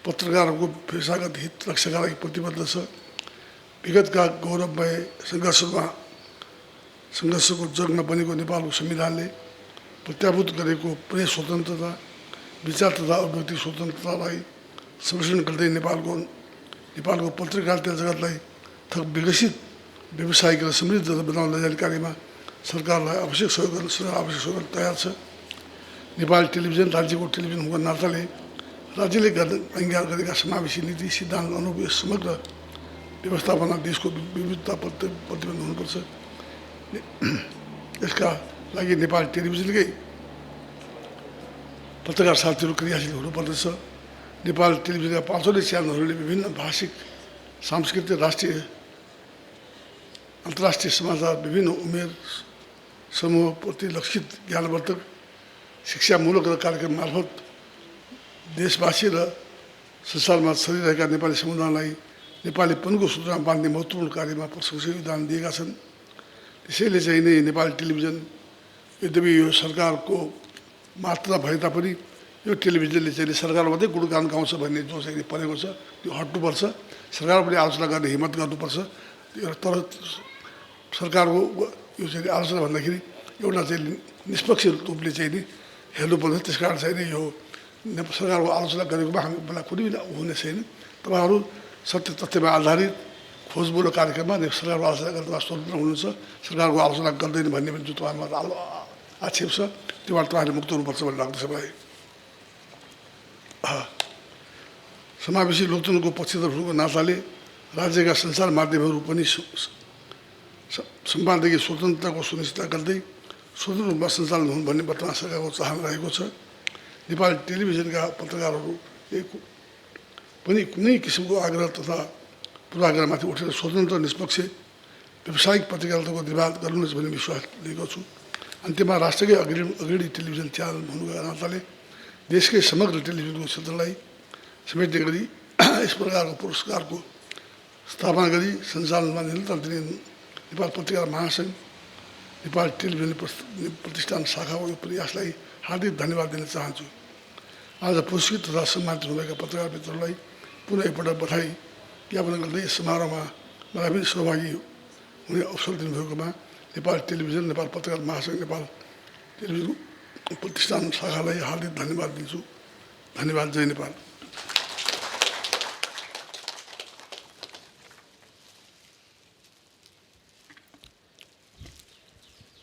पत्रकारहरूको पेसागत हित रक्षाका लागि प्रतिबद्ध छ। विगतका गौरवमय सङ्घर्षको जगमा बनेको नेपालको संविधानले प्रत्याभूत गरेको प्रेस स्वतन्त्रता, विचार तथा अभिव्यक्ति स्वतन्त्रतालाई संरक्षण गर्दै नेपालको पत्रकारिता जगतलाई थप विकसित, व्यावसायिक र समृद्ध बनाउन लैजाने कार्यमा सरकारलाई आवश्यक सहयोग गर्न तयार छ। नेपाल टेलिभिजन राज्यको टेलिभिजन हुँदा नाताले राज्यले अङ्गीकार गरेका समावेशी नीति सिद्धान्त अनुरूप समग्र व्यवस्थापना देशको विविधता प्रतिबन्ध हुनुपर्छ। यसका लागि नेपाल टेलिभिजनकै पत्रकार साथीहरू क्रियाशील हुनुपर्दछ। नेपाल टेलिभिजनका 5वटै च्यानलहरूले विभिन्न भाषिक, सांस्कृतिक, राष्ट्रिय, अन्तर्राष्ट्रिय समाचार, विभिन्न उमेर समूहप्रति लक्षित ज्ञानवर्धक, शिक्षामूलक र कार्यक्रम मार्फत देशवासी र संसारमा छरिरहेका नेपाली समुदायलाई नेपालीपनको सूत्रमा बाँध्ने महत्त्वपूर्ण कार्यमा प्रशंसनीय योगदान दिएका छन्। त्यसैले चाहिँ नै नेपाली टेलिभिजन यद्यपि यो सरकारको मात्रा भए तापनि यो टेलिभिजनले चाहिँ सरकार मात्रै गुणगान गाउँछ भन्ने जो चाहिँ परेको छ त्यो हट्नुपर्छ। सरकार पनि आलोचना गर्ने हिम्मत गर्नुपर्छ। तर सरकारको यो चाहिँ आलोचना भन्दाखेरि एउटा चाहिँ निष्पक्ष रूपले चाहिँ नि हेर्नुपर्छ। त्यस कारण चाहिँ नि यो सरकारको आलोचना गरेकोमा हामी बेला कुनै पनि हुने छैन। तपाईँहरू सत्य तथ्यमा आधारित खोजमूलक कार्यक्रममा सरकारको आलोचना गर्दा स्वतन्त्र हुनुहुन्छ। सरकारको आलोचना गर्दैन भन्ने पनि जो तपाईँहरूमा आक्षेप छ त्योबाट तपाईँहरूले मुक्त हुनुपर्छ भन्ने लाग्दछ मलाई। समावेशी लोकतन्त्रको पक्षधर हुनुको नाताले राज्यका सञ्चार माध्यमहरू पनि सम्पादकीय स्वतन्त्रताको सुनिश्चित गर्दै स्वतन्त्र रूपमा सञ्चालन हुन् भन्ने वर्तमान सरकारको चाहना रहेको छ। नेपाल टेलिभिजनका पत्रकारहरूले पनि कुनै किसिमको आग्रह तथा पूर्वाग्रहमाथि उठेर स्वतन्त्र, निष्पक्ष व्यावसायिक पत्रकारिताको निर्वाह गर्नुहुनेछ भन्ने विश्वास लिएको छु। अन्त्यमा राष्ट्रकै अग्रणी टेलिभिजन च्यानल हुनुको नाताले देशकै समग्र टेलिभिजनको क्षेत्रलाई समेट्ने गरी यस प्रकारको पुरस्कारको स्थापना गरी सञ्चालनमा निरन्तर दिने नेपाल पत्रकार महासङ्घ नेपाल टेलिभिजन प्रतिष्ठान शाखाको यो प्रयासलाई हार्दिक धन्यवाद दिन चाहन्छु। आज पुरस्कृत तथा सम्मानित हुनुभएका पत्रकार मित्रहरूलाई पुनः एकपल्ट बधाई ज्ञापन गर्दै यस समारोहमा मलाई पनि सहभागी हुने अवसर दिनुभएकोमा नेपाल टेलिभिजन, नेपाल पत्रकार महासङ्घ, नेपाल टेलिभिजन प्रतिष्ठान शाखालाई हार्दिक धन्यवाद दिन्छु। धन्यवाद। जय नेपाल।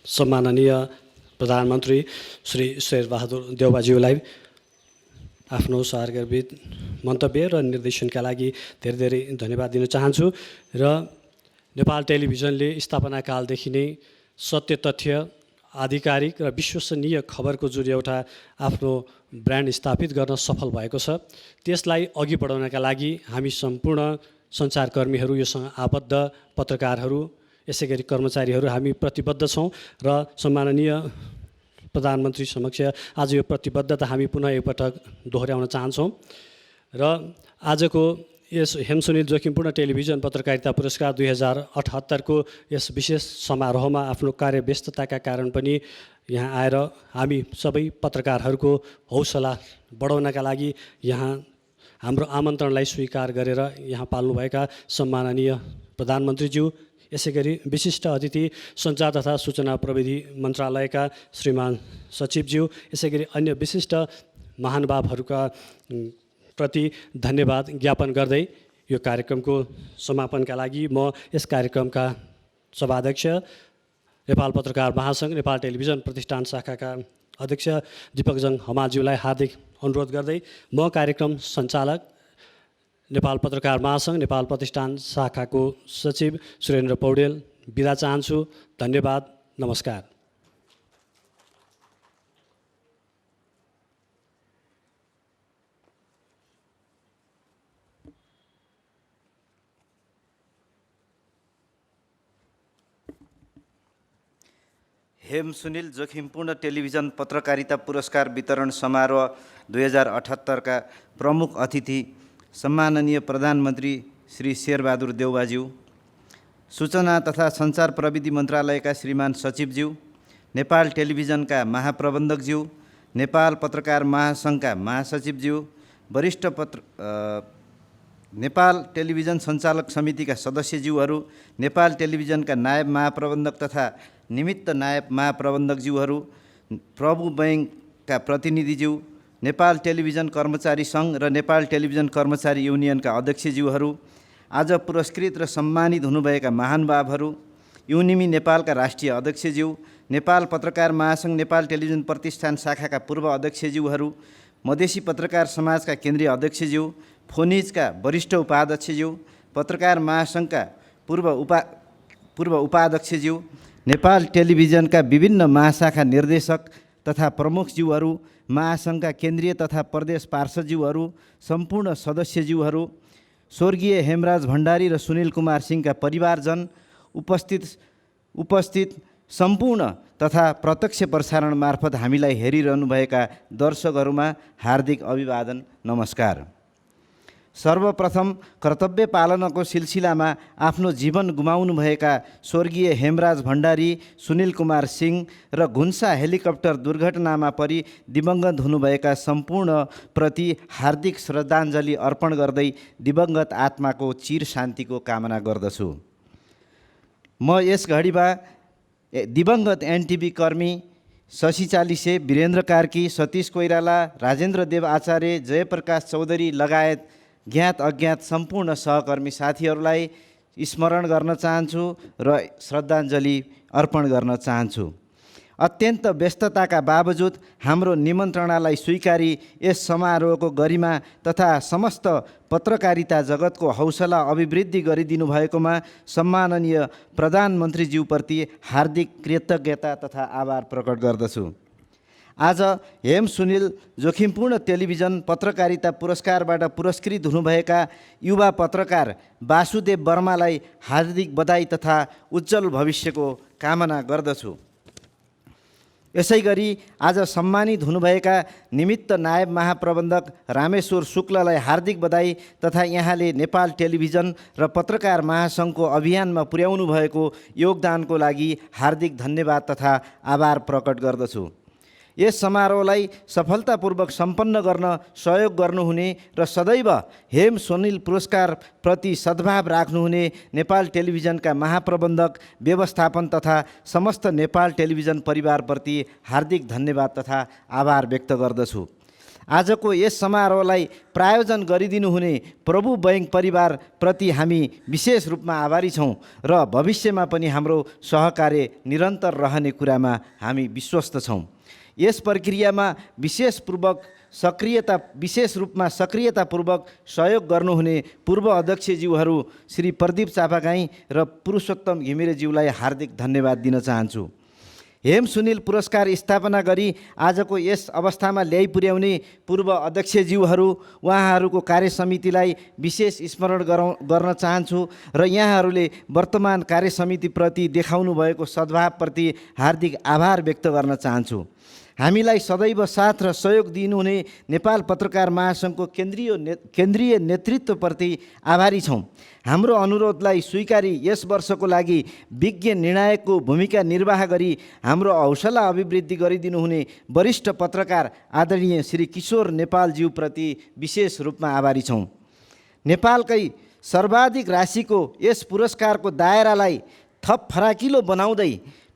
सम्माननीय प्रधानमन्त्री श्री शेरबहादुर देउवाज्यूलाई आफ्नो सारगर्भित मन्तव्य र निर्देशनका लागि धेरै धेरै धन्यवाद दिन चाहन्छु। र नेपाल टेलिभिजनले स्थापनाकालदेखि नै सत्य, तथ्य, आधिकारिक र विश्वसनीय खबरको जुन एउटा आफ्नो ब्रान्ड स्थापित गर्न सफल भएको छ, त्यसलाई अघि बढाउनका लागि हामी सम्पूर्ण सञ्चारकर्मीहरू, योसँग आबद्ध पत्रकारहरू, यसै गरी कर्मचारीहरू हामी प्रतिबद्ध छौँ र सम्माननीय प्रधानमन्त्री समक्ष आज यो प्रतिबद्धता हामी पुनः एकपटक दोहोऱ्याउन चाहन्छौँ। र आजको यस हेमसुनिल जोखिमपूर्ण टेलिभिजन पत्रकारिता पुरस्कार 2078 को यस विशेष समारोहमा आफ्नो कार्यव्यस्तताका कारण पनि यहाँ आएर हामी सबै पत्रकारहरूको हौसला बढाउनका लागि यहाँ हाम्रो आमन्त्रणलाई स्वीकार गरेर यहाँ पाल्नुभएका सम्माननीय प्रधानमन्त्रीज्यू, यसै गरी विशिष्ट अतिथि सञ्चार तथा सूचना प्रविधि मन्त्रालयका श्रीमान सचिवज्यू, यसै गरी अन्य विशिष्ट महानुभावहरूका प्रति धन्यवाद ज्ञापन गर्दै यो कार्यक्रमको समापनका लागि म यस कार्यक्रमका सभाध्यक्ष, नेपाल पत्रकार महासङ्घ, नेपाल टेलिभिजन प्रतिष्ठान शाखाका अध्यक्ष दीपकजङ हमालज्यूलाई हार्दिक अनुरोध गर्दै म कार्यक्रम सञ्चालक, नेपाल पत्रकार महासङ्घ, नेपाल प्रतिष्ठान शाखाको सचिव सुरेन्द्र पौडेल बिदा चाहन्छु। धन्यवाद। नमस्कार। हेमसुनिल जोखिमपूर्ण टेलिभिजन पत्रकारिता पुरस्कार वितरण समारोह 2078 का प्रमुख अतिथि सम्माननीय प्रधानमन्त्री श्री शेरबहादुर देउवाज्यू, सूचना तथा सञ्चार प्रविधि मन्त्रालयका श्रीमान सचिवज्यू, नेपाल टेलिभिजनका महाप्रबन्धकज्यू, नेपाल पत्रकार महासङ्घका महासचिवज्यू, वरिष्ठ नेपाल टेलिभिजन सञ्चालक समितिका सदस्यज्यूहरू, नेपाल टेलिभिजनका नायब महाप्रबन्धक तथा निमित्त नायब महाप्रबन्धकज्यूहरू, प्रभु बैङ्कका प्रतिनिधिज्यू, नेपाल टेलिभिजन कर्मचारी सङ्घ र नेपाल टेलिभिजन कर्मचारी युनियनका अध्यक्षज्यूहरू, आज पुरस्कृत र सम्मानित हुनुभएका महानुभावहरू, युनिमी नेपालका राष्ट्रिय अध्यक्षज्यू, नेपाल पत्रकार महासङ्घ, नेपाल टेलिभिजन प्रतिष्ठान शाखाका पूर्व अध्यक्षज्यूहरू, मधेसी पत्रकार समाजका केन्द्रीय अध्यक्षज्यू, फोनिजका वरिष्ठ उपाध्यक्षज्यू, पत्रकार महासङ्घका पूर्व उपाध्यक्षज्यू, नेपाल टेलिभिजनका विभिन्न महाशाखा निर्देशक तथा प्रमुखज्यूहरू, महासङ्घका केन्द्रीय तथा प्रदेश पार्षदज्यूहरू, सम्पूर्ण सदस्यज्यूहरू, स्वर्गीय हेमराज भण्डारी र सुनिल कुमार सिंहका परिवारजन, उपस्थित सम्पूर्ण तथा प्रत्यक्ष प्रसारण मार्फत हामीलाई हेरिरहनुभएका दर्शकहरूमा हार्दिक अभिवादन, नमस्कार। सर्वप्रथम कर्तव्य पालनको सिलसिलामा आफ्नो जीवन गुमाउनुभएका स्वर्गीय हेमराज भण्डारी, सुनिल कुमार सिंह र घुन्सा हेलिकप्टर दुर्घटनामा परि दिवंगत हुनुभएका सम्पूर्ण प्रति हार्दिक श्रद्धाञ्जली अर्पण गर्दै दिवंगत आत्माको चिर शान्तिको कामना गर्दछु। म यस घडीमा दिवंगत एनटिभी कर्मी शशि चालिसे, वीरेन्द्र कार्की, सतीश कोइराला, राजेन्द्र देव आचार्य, जयप्रकाश चौधरी लगायत ज्ञात अज्ञात सम्पूर्ण सहकर्मी साथीहरूलाई स्मरण गर्न चाहन्छु र श्रद्धाञ्जली अर्पण गर्न चाहन्छु। अत्यन्त व्यस्तताका बावजुद हाम्रो निमन्त्रणालाई स्वीकारी यस समारोहको गरिमा तथा समस्त पत्रकारिता जगतको हौसला अभिवृद्धि गरिदिनु भएकोमा सम्माननीय प्रधानमन्त्रीज्यूप्रति हार्दिक कृतज्ञता तथा आभार प्रकट गर्दछु। आज हेम सुनिल जोखिमपूर्ण टेलिभिजन पत्रकारिता पुरस्कारबाट पुरस्कृत हुनुभएका युवा पत्रकार वासुदेव वर्मालाई हार्दिक बधाई तथा उज्जवल भविष्यको कामना गर्दछु। यसै गरी आज सम्मानित हुनुभएका निमित्त नायब महाप्रबन्धक रामेश्वर शुक्ललाई हार्दिक बधाई तथा यहाँले नेपाल टेलिभिजन र पत्रकार महासङ्घको अभियानमा पुर्याउनु भएको योगदानको लागि हार्दिक धन्यवाद तथा आभार प्रकट गर्दछु। यस समारोहलाई सफलतापूर्वक सम्पन्न गर्न सहयोग गर्नुहुने र सदैव हेम सुनिल पुरस्कार प्रति सद्भाव राख्नुहुने नेपाल टेलिभिजनका महाप्रबन्धक व्यवस्थापन तथा समस्त नेपाल टेलिभिजन परिवारप्रति हार्दिक धन्यवाद तथा आभार व्यक्त गर्दछु। आजको यस समारोहलाई प्रायोजन गरिदिनुहुने प्रभु बैंक परिवार प्रति हामी विशेष रूपमा आभारी छौँ र भविष्यमा पनि हाम्रो सहकार्य निरन्तर रहने कुरामा हामी विश्वस्त छौँ। यस प्रक्रियामा विशेष रूपमा सक्रियतापूर्वक सहयोग गर्नुहुने पूर्व अध्यक्षज्यूहरू श्री प्रदीप चापागाई र पुरुषोत्तम घिमिरेज्यूलाई हार्दिक धन्यवाद दिन चाहन्छु। हेम सुनिल पुरस्कार स्थापना गरी आजको यस अवस्थामा ल्याइ पुर्याउने पूर्व अध्यक्षज्यूहरू उहाँहरूको कार्यसमितिलाई विशेष स्मरण गर्न चाहन्छु र यहाँहरूले वर्तमान कार्यसमितिप्रति देखाउनु भएको सद्भावप्रति हार्दिक आभार व्यक्त गर्न चाहन्छु। हामीलाई सदैव साथ र सहयोग दिनुहुने नेपाल पत्रकार महासङ्घको केन्द्रीय नेतृत्वप्रति आभारी छौँ। हाम्रो अनुरोधलाई स्वीकारी यस वर्षको लागि विज्ञ निर्णायकको भूमिका निर्वाह गरी हाम्रो हौसला अभिवृद्धि गरिदिनुहुने वरिष्ठ पत्रकार आदरणीय श्री किशोर नेपालज्यूप्रति विशेष रूपमा आभारी छौँ। नेपालकै सर्वाधिक राशिको यस पुरस्कारको दायरालाई थप फराकिलो बनाउँदै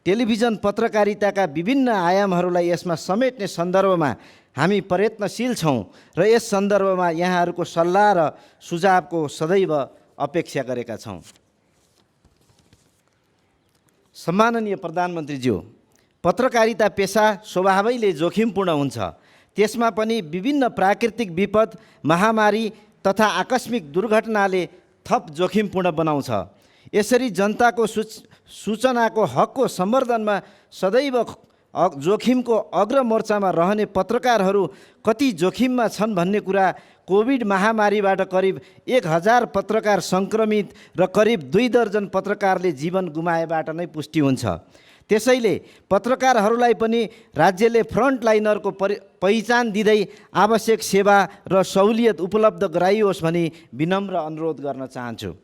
टेलिभिजन पत्रकारिताका विभिन्न आयामहरूलाई यसमा समेट्ने सन्दर्भमा हामी प्रयत्नशील छौँ र यस सन्दर्भमा यहाँहरूको सल्लाह र सुझावको सदैव अपेक्षा गरेका छौँ। सम्माननीय प्रधानमन्त्रीज्यू, पत्रकारिता पेसा स्वभावैले जोखिमपूर्ण हुन्छ। त्यसमा पनि विभिन्न प्राकृतिक विपद, महामारी तथा आकस्मिक दुर्घटनाले थप जोखिमपूर्ण बनाउँछ। यसरी जनताको सूचनाको हकको सम्वर्धनमा सदैव जोखिमको अग्रमोर्चामा रहने पत्रकारहरू कति जोखिममा छन् भन्ने कुरा कोभिड महामारीबाट करिब 1000 पत्रकार सङ्क्रमित र करिब 2 दर्जन पत्रकारले जीवन गुमाएबाट नै पुष्टि हुन्छ। त्यसैले पत्रकारहरूलाई पनि राज्यले फ्रन्टलाइनरको पहिचान दिँदै आवश्यक सेवा र सहुलियत उपलब्ध गराइयोस् भनी विनम्र अनुरोध गर्न चाहन्छु।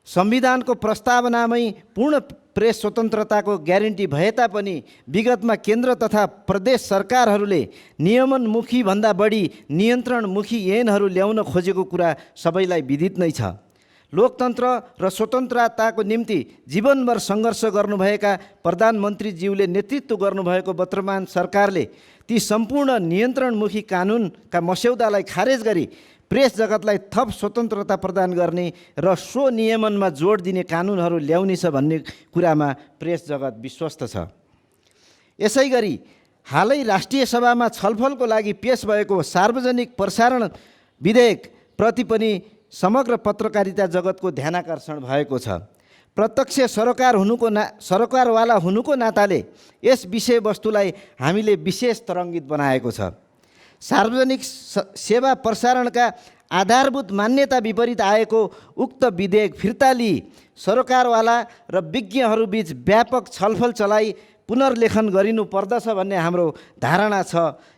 संविधानको प्रस्तावनामै पूर्ण प्रेस स्वतन्त्रताको ग्यारेन्टी भए तापनि विगतमा केन्द्र तथा प्रदेश सरकारहरूले नियमनमुखी भन्दा बढी नियन्त्रणमुखी ऐनहरू ल्याउन खोजेको कुरा सबैलाई विदित नै छ। लोकतन्त्र र स्वतन्त्रताको निम्ति जीवनभर सङ्घर्ष गर्नुभएका प्रधानमन्त्रीज्यूले नेतृत्व गर्नुभएको वर्तमान सरकारले ती सम्पूर्ण नियन्त्रणमुखी कानुनका मस्यौदालाई खारेज गरी प्रेस जगतलाई थप स्वतन्त्रता प्रदान गर्ने र स्वनियमनमा जोड दिने कानुनहरू ल्याउनेछ भन्ने कुरामा प्रेस जगत विश्वस्त छ। यसै गरी हालै राष्ट्रिय सभामा छलफलको लागि पेश भएको सार्वजनिक प्रसारण विधेयक प्रति पनि समग्र पत्रकारिता जगतको ध्यानाकर्षण भएको छ। प्रत्यक्ष सरकारवाला हुनुको नाताले यस विषयवस्तुलाई हामीले विशेष तरङ्गित बनाएको छ। सार्वजनिक सेवा प्रसारणका आधारभूत मान्यता विपरीत आएको उक्त विधेयक फिर्ता लिई सरकारवाला र विज्ञहरूबीच व्यापक छलफल चलाई पुनर्लेखन गरिनु पर्दछ भन्ने हाम्रो धारणा छ।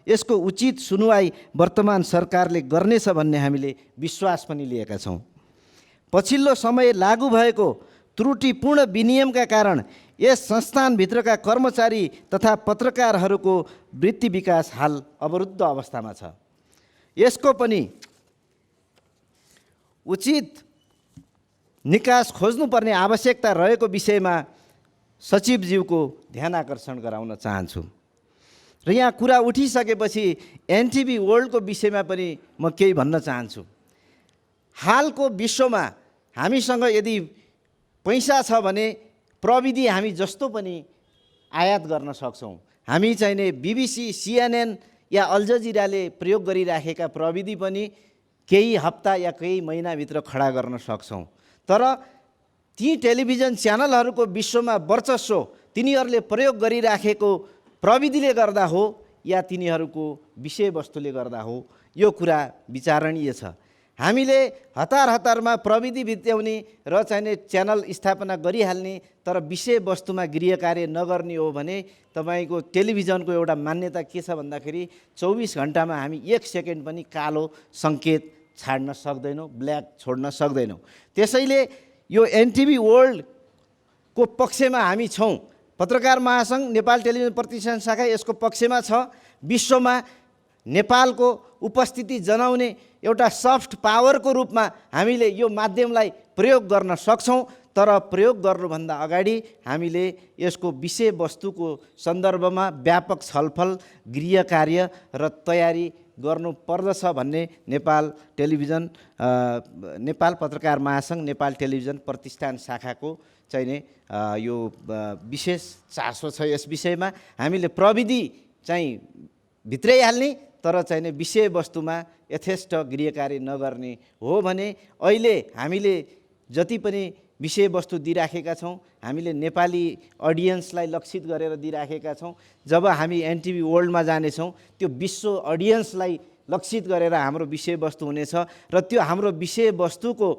यसको उचित सुनुवाई वर्तमान सरकारले गर्नेछ भन्ने हामीले विश्वास पनि लिएका छौँ। पछिल्लो समय लागू भएको त्रुटिपूर्ण विनियमका कारण यस संस्थानभित्रका कर्मचारी तथा पत्रकारहरूको वृत्ति विकास हाल अवरुद्ध अवस्थामा छ। यसको पनि उचित निकास खोज्नुपर्ने आवश्यकता रहेको विषयमा सचिवज्यूको ध्यान आकर्षण गराउन चाहन्छु। र यहाँ कुरा उठिसकेपछि एनटिभी वर्ल्डको विषयमा पनि म केही भन्न चाहन्छु। हालको विश्वमा हामीसँग यदि पैसा छ भने प्रविधि हामी जस्तो पनि आयात गर्न सक्छौँ। हामी चाहिने BBC, CNN या अल जजिराले प्रयोग गरिराखेका प्रविधि पनि केही हप्ता या केही महिनाभित्र खडा गर्न सक्छौँ। तर ती टेलिभिजन च्यानलहरूको विश्वमा वर्चस्व, तिनीहरूले प्रयोग गरिराखेको प्रविधिले गर्दा हो या तिनीहरूको विषयवस्तुले गर्दा हो, यो कुरा विचारणीय छ। हामीले हतारमा प्रविधि भित्याउने र चाहिने च्यानल स्थापना गरिहाल्ने तर विषयवस्तुमा गृह कार्य नगर्ने हो भने तपाईँको टेलिभिजनको एउटा मान्यता के छ भन्दाखेरि 24 घण्टामा हामी 1 सेकेन्ड पनि कालो सङ्केत छाड्न सक्दैनौँ, ब्ल्याक छोड्न सक्दैनौँ। त्यसैले यो एनटिभी वर्ल्डको पक्षमा हामी छौँ। पत्रकार महासङ्घ नेपाल टेलिभिजन प्रतिष्ठान शाखा यसको पक्षमा छ। विश्वमा नेपालको उपस्थिति जनाउने एउटा सफ्ट पावरको रूपमा हामीले यो माध्यमलाई प्रयोग गर्न सक्छौँ। तर प्रयोग गर्नुभन्दा अगाडि हामीले यसको विषयवस्तुको सन्दर्भमा व्यापक छलफल, गृह कार्य र तयारी गर्नुपर्दछ भन्ने नेपाल पत्रकार महासङ्घ नेपाल टेलिभिजन प्रतिष्ठान शाखाको चाहिँ यो विशेष चासो छ। यस विषयमा हामीले प्रविधि चाहिँ भित्राइहाल्ने तर चाहिने विषयवस्तुमा यथेष्ट गृह कार्य नगर्ने हो भने अहिले हामीले जति पनि विषयवस्तु दिइराखेका छौँ, हामीले नेपाली अडियन्सलाई लक्षित गरेर दिइराखेका छौँ। जब हामी एनटिभी वर्ल्डमा जानेछौँ त्यो विश्व अडियन्सलाई लक्षित गरेर हाम्रो विषयवस्तु हुनेछ र त्यो हाम्रो विषयवस्तुको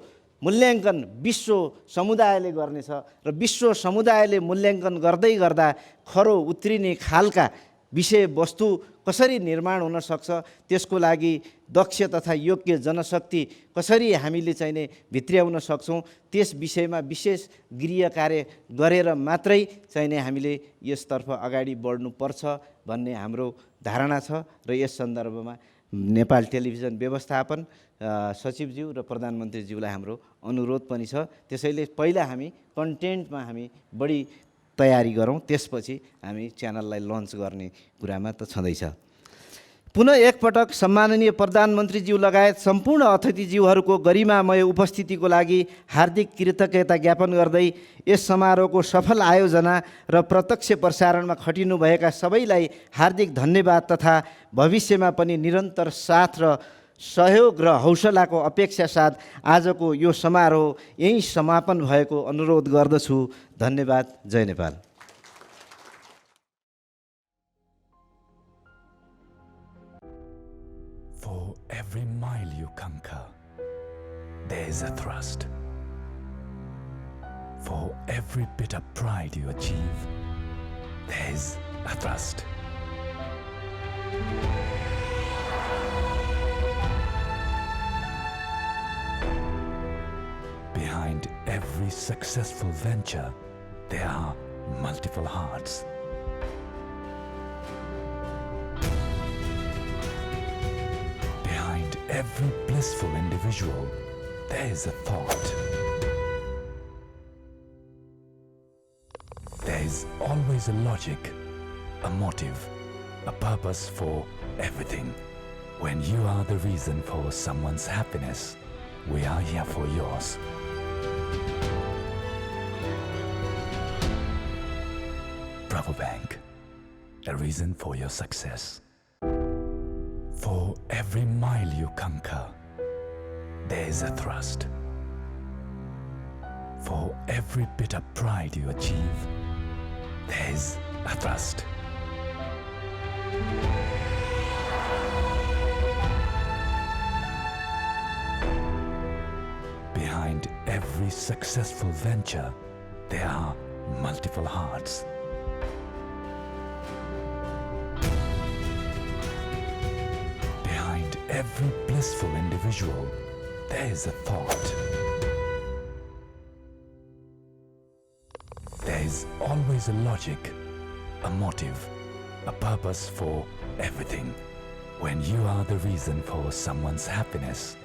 मूल्याङ्कन विश्व समुदायले गर्नेछ र विश्व समुदायले मूल्याङ्कन गर्दै गर्दा खरो उत्रिने खालका विषयवस्तु कसरी निर्माण हुन सक्छ, त्यसको लागि दक्ष तथा योग्य जनशक्ति कसरी हामीले चाहिने भित्र्याउन सक्छौँ, त्यस विषयमा विशेष गृह कार्य गरेर मात्रै चाहिने हामीले यसतर्फ अगाडि बढ्नुपर्छ भन्ने हाम्रो धारणा छ। र यस सन्दर्भमा नेपाल टेलिभिजन व्यवस्थापन सचिवज्यू र प्रधानमन्त्रीज्यूलाई हाम्रो अनुरोध पनि छ। त्यसैले पहिला हामी कन्टेन्टमा हामी बढी तयारी गरौँ, त्यसपछि हामी च्यानललाई लन्च गर्ने कुरामा त छँदैछ। पुनः एकपटक सम्माननीय प्रधानमन्त्रीज्यू लगायत सम्पूर्ण अतिथिज्यूहरूको गरिमामय उपस्थितिको लागि हार्दिक कृतज्ञता ज्ञापन गर्दै यस समारोहको सफल आयोजना र प्रत्यक्ष प्रसारणमा खटिनुभएका सबैलाई हार्दिक धन्यवाद तथा भविष्यमा पनि निरन्तर साथ र सहयोग र हौसलाको अपेक्षा साथ आजको यो समारोह यहीँ समापन भएको अनुरोध गर्दछु। धन्यवाद। जय Nepal. For every mile you conquer, there is a thrust. For every bit of pride you achieve, there is a thrust. Behind every successful venture, there are multiple hearts. Behind every blissful individual, there is a thought. There is always a logic, a motive, a purpose for everything. When you are the reason for someone's happiness, we are here for yours. Bravo Bank, a reason for your success. For every mile you conquer, there is a thrust. For every bit of pride you achieve, there is a thrust. Behind every successful venture, there are multiple hearts. Behind every blissful individual, there is a thought. There is always a logic, a motive, a purpose for everything. When you are the reason for someone's happiness,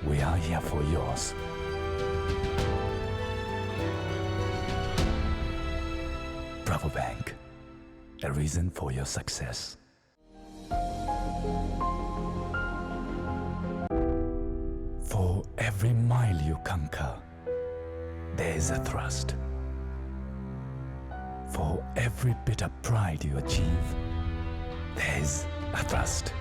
we are here for yours. Bravo Bank, a reason for your success. For every mile you conquer, there is a thrust. For every bit of pride you achieve, there is a thrust.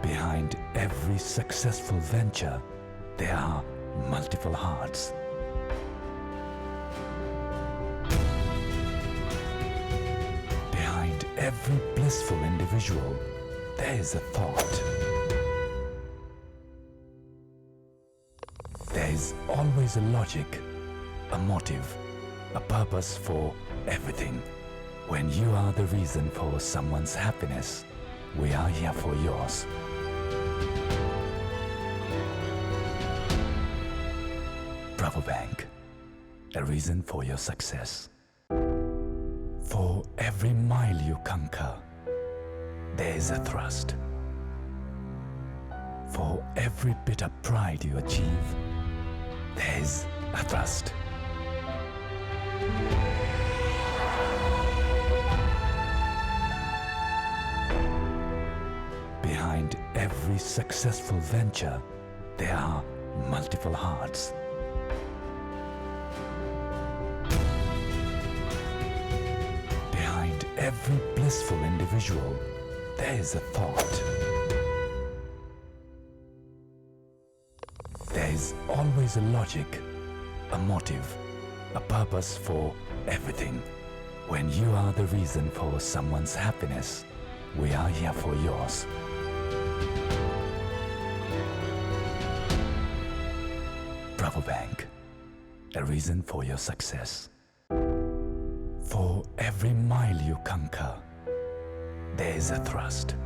Behind every successful venture, there are multiple hearts. Behind every blissful individual, there is a thought. There is always a logic, a motive, a purpose for everything. When you are the reason for someone's happiness, we are here for yours. Bravo Bank, a reason for your success. For every mile you conquer, there is a thrust. For every bit of pride you achieve, there is a thrust. Behind every successful venture, there are multiple hearts. Behind every blissful individual, there is a thought. There is always a logic, a motive, a purpose for everything. When you are the reason for someone's happiness, we are here for yours. Bravo Bank, a reason for your success. For every mile you conquer, there is a thrust.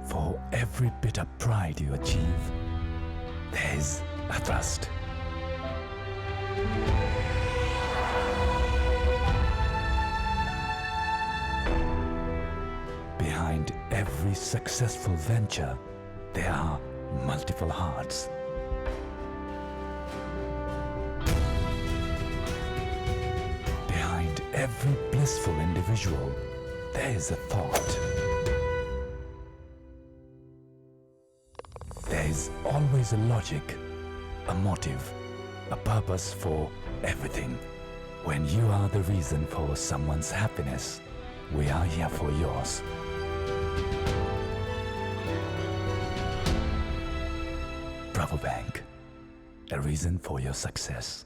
For every bit of pride you achieve, there is a thrust. Behind every successful venture, there are multiple hearts. Behind every blissful individual, there is a thought. There is always a logic, a motive, a purpose for everything. When you are the reason for someone's happiness, we are here for yours. Bravo Bank, a reason for your success.